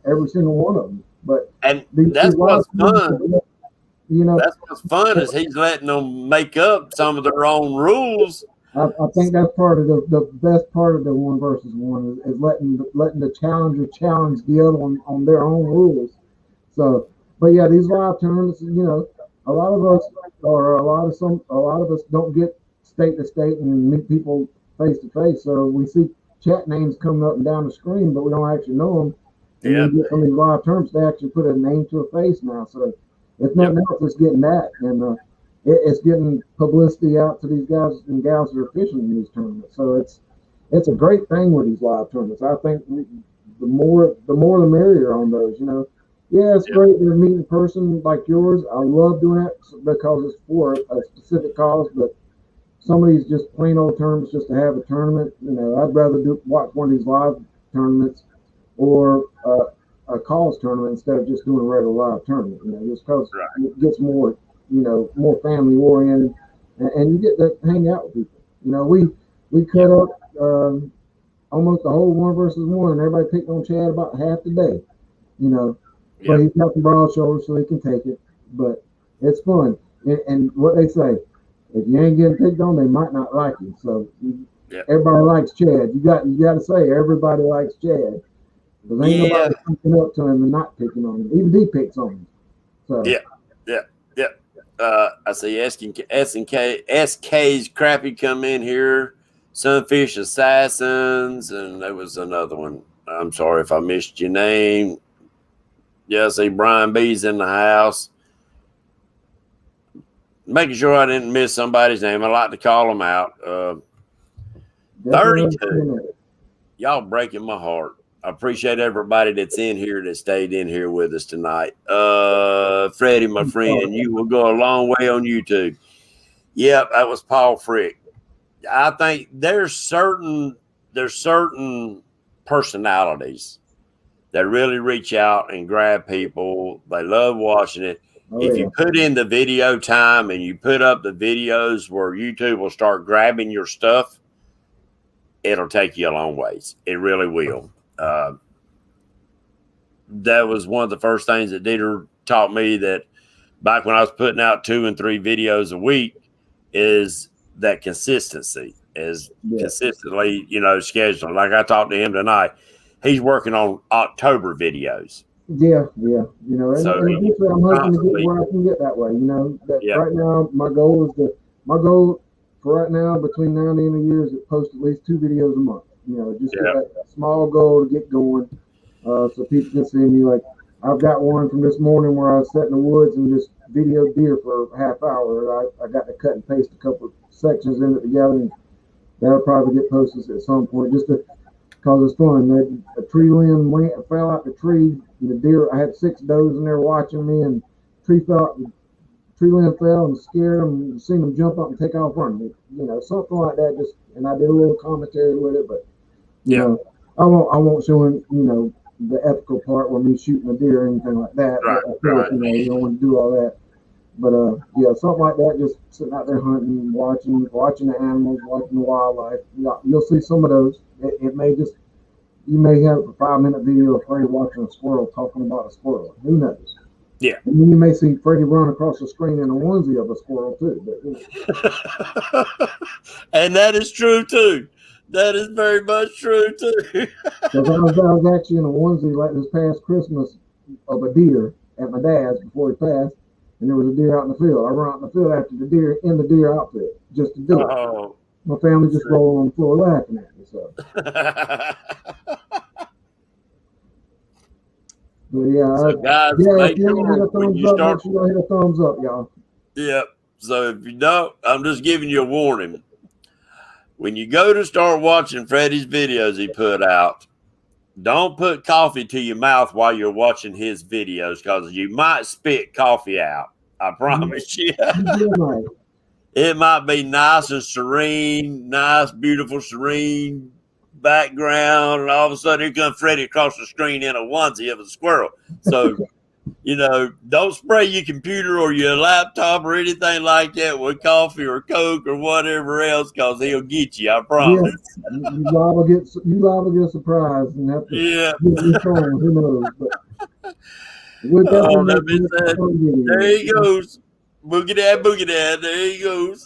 Every single one of them. But that's what's fun. That's what's fun is he's letting them make up some of their own rules. I think that's part of the best part of the one versus one is letting the challenger challenge the other one on their own rules. So, but yeah, these live tournaments, a lot of us don't get state to state and meet people face to face. So we see chat names coming up and down the screen, but we don't actually know them. And then you get some of these live tournaments, they actually put a name to a face now. So if nothing else, it's getting that, and it's getting publicity out to these guys and gals that are fishing in these tournaments. So it's a great thing with these live tournaments. I think the more the merrier on those. Yeah, it's great to meet in person like yours. I love doing that because it's for a specific cause. But some of these just plain old tournaments just to have a tournament. I'd rather watch one of these live tournaments or a cause tournament instead of just doing a regular live tournament. Just because it gets more. More family oriented, and you get to hang out with people. We cut up almost the whole one versus one, and everybody picked on Chad about half the day. But he's got the broad shoulders, so he can take it. But it's fun, and what they say, if you ain't getting picked on, they might not like you. So everybody likes Chad. You got to say everybody likes Chad, because ain't nobody picking up to him and not picking on him. Even he picks on him. So I see SK's Crappy come in here, Sunfish Assassins, and there was another one. I'm sorry if I missed your name. Yeah, I see Brian B's in the house. Making sure I didn't miss somebody's name. I like to call them out. 32. Y'all breaking my heart. I appreciate everybody that's in here that stayed in here with us tonight. Freddie, my friend, you will go a long way on YouTube. Yep, that was Paul Frick. I think there's certain personalities that really reach out and grab people. They love watching it. Oh, If yeah. you put in the video time and you put up the videos where YouTube will start grabbing your stuff, it'll take you a long ways. It really will. That was one of the first things that Dieter taught me, that back when I was putting out 2 and 3 videos a week, is that consistency, is consistently, scheduled. Like I talked to him tonight, he's working on October videos. Yeah. And So eventually I'm hoping to get where I can get that way. Right now my goal for right now, between now and the end of the year, is to post at least 2 videos a month. Just get that small goal to get going, so people can see me. Like, I've got one from this morning where I was sat in the woods and just videoed deer for a half hour. I got to cut and paste a couple of sections in it together, and that'll probably get posted at some point, just because it's fun. A tree limb fell out the tree, and the deer, I had 6 does in there watching me, and tree limb fell and scared them, and seen them jump up and take off running. Something like that. And I did a little commentary with it, but I won't show him, the ethical part where me shooting a deer or anything like that. Right, But, of course, you don't want to do all that. But something like that, just sitting out there hunting, watching the animals, watching the wildlife. You'll see some of those. You may have a 5-minute video of Freddie watching a squirrel, talking about a squirrel. Who knows? Yeah. And then you may see Freddie run across the screen in a onesie of a squirrel too. But, and that is true too. That is very much true too. Because I was actually in a onesie like this past Christmas of a deer at my dad's before he passed, and there was a deer out in the field. I ran out in the field after the deer in the deer outfit just to do it. My family just rolled on the floor laughing at me. So. But guys, if you hit a thumbs up, make sure you hit a thumbs up, y'all. Yep. So if you don't, I'm just giving you a warning. When you go to start watching Freddie's videos he put out, don't put coffee to your mouth while you're watching his videos, because you might spit coffee out. I promise you. It might be nice and serene, nice, beautiful, serene background, and all of a sudden here comes Freddie across the screen in a onesie of a squirrel. So, don't spray your computer or your laptop or anything like that with coffee or Coke or whatever else, because he'll get you, I promise. Yeah, you liable to get surprised and have to get who knows. But there he goes. Boogie dad, there he goes.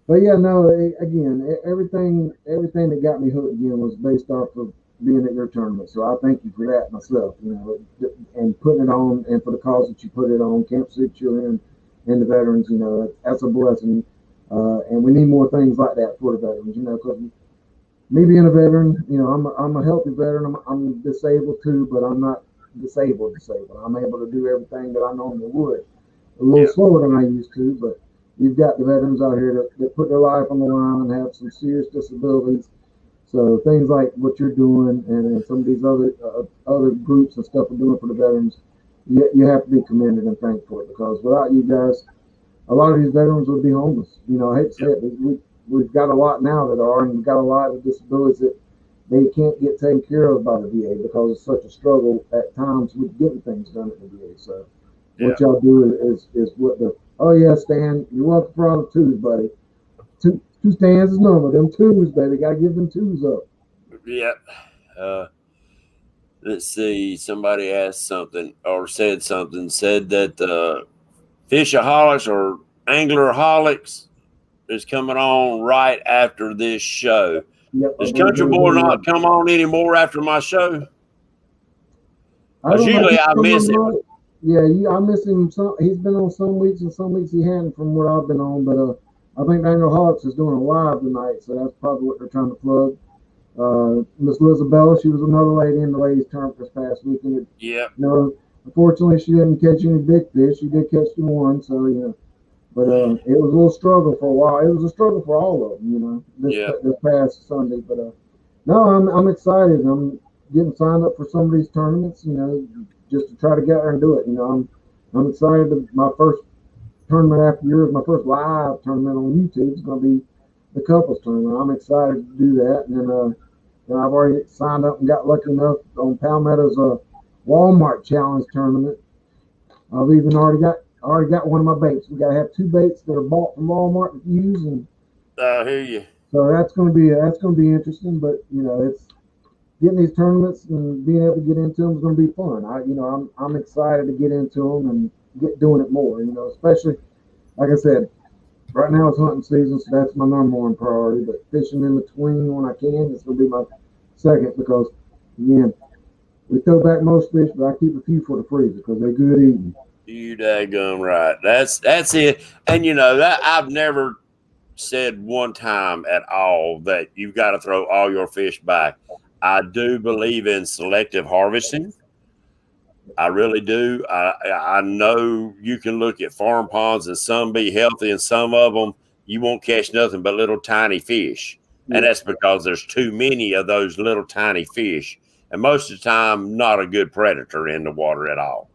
But again, everything that got me hooked again was based off of being at your tournament. So I thank you for that myself, and putting it on, and for the cause that you put it on, Camp 6 you're in, and the veterans, that's a blessing. And we need more things like that for the veterans, because me being a veteran, I'm a healthy veteran. I'm disabled too, but I'm not disabled. I'm able to do everything that I normally would. A little slower than I used to, but you've got the veterans out here that put their life on the line and have some serious disabilities. So things like what you're doing and some of these other groups and stuff are doing for the veterans, you have to be commended and thanked for it, because without you guys, a lot of these veterans would be homeless. I hate to say it, we've got a lot now that are, and we've got a lot of disabilities that they can't get taken care of by the VA because it's such a struggle at times with getting things done at the VA. So what y'all do is what Stan, you're welcome for all the twos, buddy. Two stands is normal. Them twos, baby. Gotta give them twos up. Yep. Let's see. Somebody asked something or said that Fishaholics or Anglerholics is coming on right after this show. Yep. Does Country Boy not come on anymore after my show? Usually I miss him. Yeah, I miss him. He's been on some weeks, and some weeks he hadn't from what I've been on. But I think Anglerholics is doing a live tonight, so that's probably what they're trying to plug. Miss Lizabella, she was another lady in the ladies' tournament this past weekend. Yeah. Unfortunately, she didn't catch any big fish. She did catch the one, so But it was a little struggle for a while. It was a struggle for all of them, this past Sunday. But no, I'm excited. I'm getting signed up for some of these tournaments, just to try to get there and do it. I'm excited. My first tournament after yours, my first live tournament on YouTube is going to be the couples tournament. I'm excited to do that. And then I've already signed up and got lucky enough on Palmetto's Walmart Challenge tournament. I've even already got one of my baits. We got to have 2 baits that are bought from Walmart to use, and I hear you. so that's going to be interesting. But it's getting these tournaments and being able to get into them is going to be fun. I'm excited to get into them and get doing it more. Especially like I said, right now it's hunting season, so that's my number one priority. But fishing in between when I can, it's going to be my second because again, we throw back most fish, but I keep a few for the freezer because they're good eating. You daggum right. That's it. And that I've never said one time at all that you've got to throw all your fish back. I do believe in selective harvesting. I really do. I know you can look at farm ponds and some be healthy and some of them you won't catch nothing but little tiny fish. Yeah. And that's because there's too many of those little tiny fish. And most of the time, not a good predator in the water at all.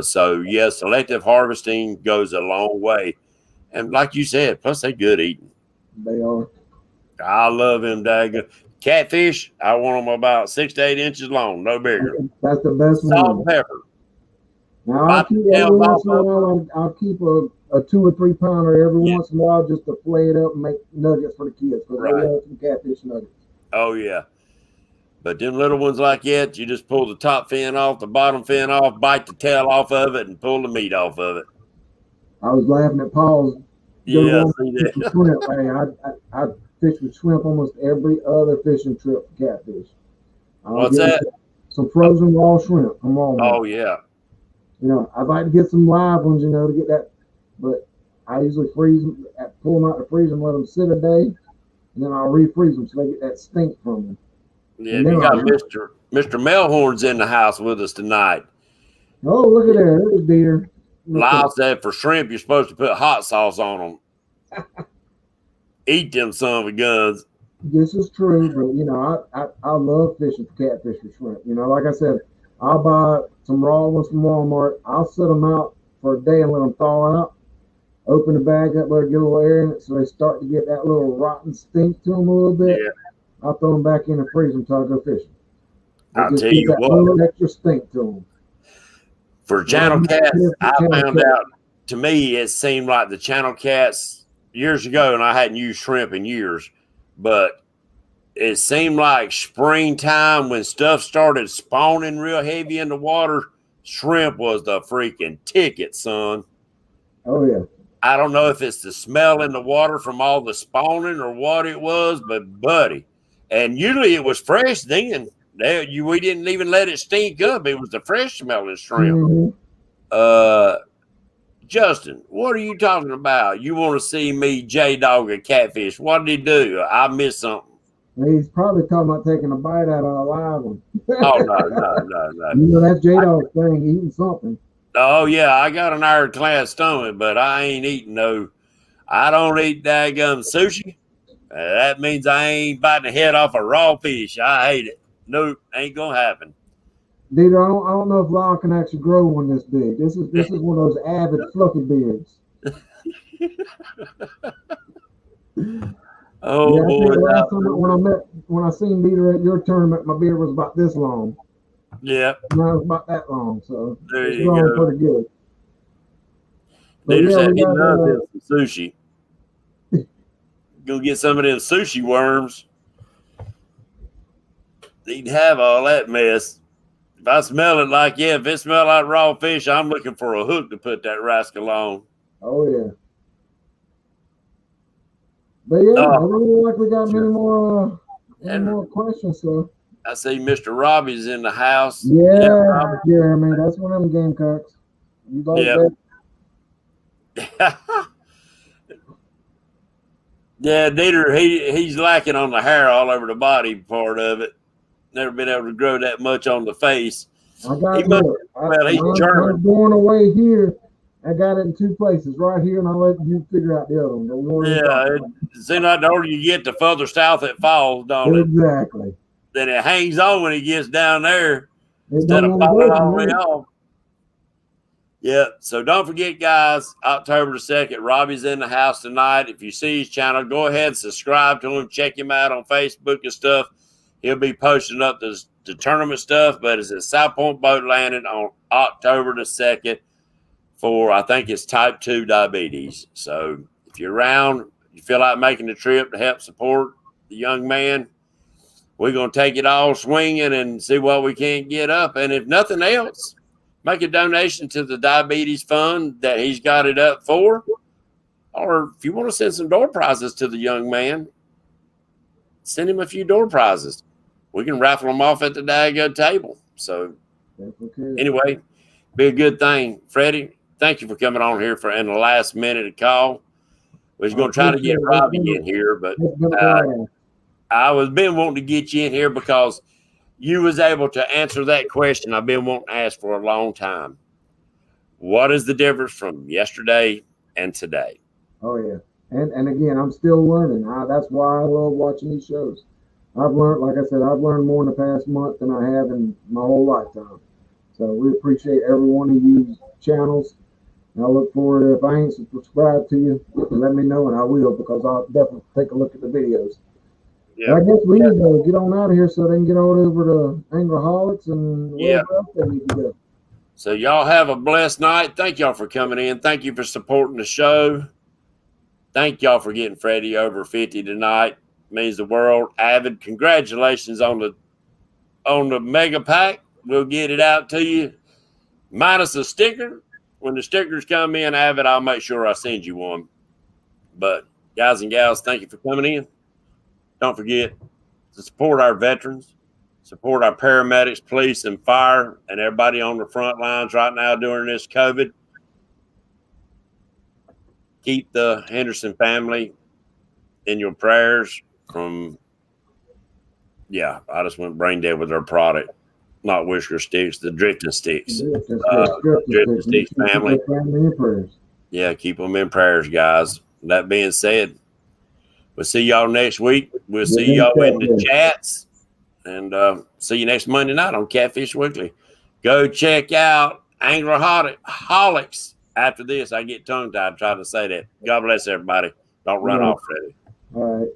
So, yes, selective harvesting goes a long way. And like you said, plus they're good eating. They are. I love them daggum. Catfish, I want them about 6 to 8 inches long, no bigger. That's the best Salt one. and pepper. Now I'll keep every once in a while. I'll keep a 2 or 3 pounder every once in a while just to flay it up and make nuggets for the kids because they love some catfish nuggets. Oh yeah, but them little ones like that, you just pull the top fin off, the bottom fin off, bite the tail off of it, and pull the meat off of it. I was laughing at Paul's. Yeah, see that. Shrimp. Hey, I fish with shrimp almost every other fishing trip for catfish. What's that? Some frozen raw shrimp from Walmart. Oh yeah. I'd like to get some live ones, to get that, but I usually freeze them, pull them out the freezer and let them sit a day, and then I'll refreeze them so they get that stink from them. Yeah, you got Mr. Melhorn's in the house with us tonight. Oh, look at that. There's Dieter. Lyle said for shrimp, you're supposed to put hot sauce on them. Eat them son of a guns. This is true, but, I love fishing for catfish for shrimp. Like I said, I'll buy some raw ones from Walmart. I'll set them out for a day and let them thaw out. Open the bag up, let it get a little air in it so they start to get that little rotten stink to them a little bit. Yeah. I'll throw them back in and freeze them until I go fishing. I'll tell you what. Little extra stink to them. For channel cats, I found out, to me, it seemed like the channel cats years ago, and I hadn't used shrimp in years, but it seemed like springtime when stuff started spawning real heavy in the water, shrimp was the freaking ticket, son. Oh, yeah. I don't know if it's the smell in the water from all the spawning or what it was, but buddy. And usually it was fresh then. We didn't even let it stink up. It was the fresh smelling shrimp. Mm-hmm. Justin, what are you talking about? You want to see me J-Dog a catfish. What did he do? I missed something. He's probably talking about taking a bite out of a live one. Oh, no. That's J-Dog's thing, eating something. Oh, yeah, I got an ironclad stomach, but I ain't eating no. I don't eat daggum sushi. That means I ain't biting the head off a raw fish. I hate it. Nope, ain't gonna happen. Dieter, I don't know if Lyle can actually grow one this big. This is one of those avid fluffy beards. Oh, yeah, boy. Last time when I seen Dieter at your tournament, my beard was about this long. Yeah. Mine was about that long, so there you go. Pretty good. Dieter said he loves some sushi. Go get some of them sushi worms. He'd have all that mess. If I smell it if it smells like raw fish, I'm looking for a hook to put that rascal on. Oh, yeah. But yeah, I don't look like we got many more questions, so. I see Mr. Robbie's in the house. Yeah, Jeremy, that's one of them Gamecocks. You like that? Yeah, Dieter, he's lacking on the hair all over the body part of it. Never been able to grow that much on the face. He's German. I'm going away here. I got it in 2 places, right here, and I'll let you figure out the other one. Yeah, it seems like the older you get, the further south it falls, don't it? Exactly. Then it hangs on when it gets down there instead of falling all the way off. Yeah, so don't forget, guys, October the 2nd, Robbie's in the house tonight. If you see his channel, go ahead and subscribe to him. Check him out on Facebook and stuff. He'll be posting up the tournament stuff, but it's at South Point Boat Landing on October the 2nd for, I think it's type 2 diabetes. So if you're around, you feel like making the trip to help support the young man, we're going to take it all swinging and see what we can get up. And if nothing else, make a donation to the diabetes fund that he's got it up for. Or if you want to send some door prizes to the young man, send him a few door prizes. We can raffle them off at the Dago table. So anyway, be a good thing. Freddie, thank you for coming on here in the last minute of call. We was going to try to get Robbie in here, but I was been wanting to get you in here because you was able to answer that question I've been wanting to ask for a long time. What is the difference from yesterday and today? Oh, yeah. And again, I'm still learning. That's why I love watching these shows. I've learned, like I said, I've learned more in the past month than I have in my whole lifetime. So we appreciate every one of you channels. And I look forward to, if I ain't subscribed to you, let me know and I will, because I'll definitely take a look at the videos. Yeah. I guess we need to get on out of here so they can get on over to Anglaholics and wherever else they need to go. So y'all have a blessed night. Thank y'all for coming in. Thank you for supporting the show. Thank y'all for getting Freddie over 50 tonight. It means the world. Avid, congratulations on the mega pack. We'll get it out to you. Minus a sticker. When the stickers come in, Avid, I'll make sure I send you one. But guys and gals, thank you for coming in. Don't forget to support our veterans, support our paramedics, police, and fire, and everybody on the front lines right now during this COVID. Keep the Henderson family in your prayers from, I just went brain dead with their product. Not whisker sticks, the drifting sticks. Drifting sticks family. Yeah, keep them in prayers, guys. That being said, we'll see y'all next week. We'll see y'all in the chats. And see you next Monday night on Catfish Weekly. Go check out Anglaholics. After this, I get tongue-tied trying to say that. God bless everybody. Don't run off, Freddie. All right.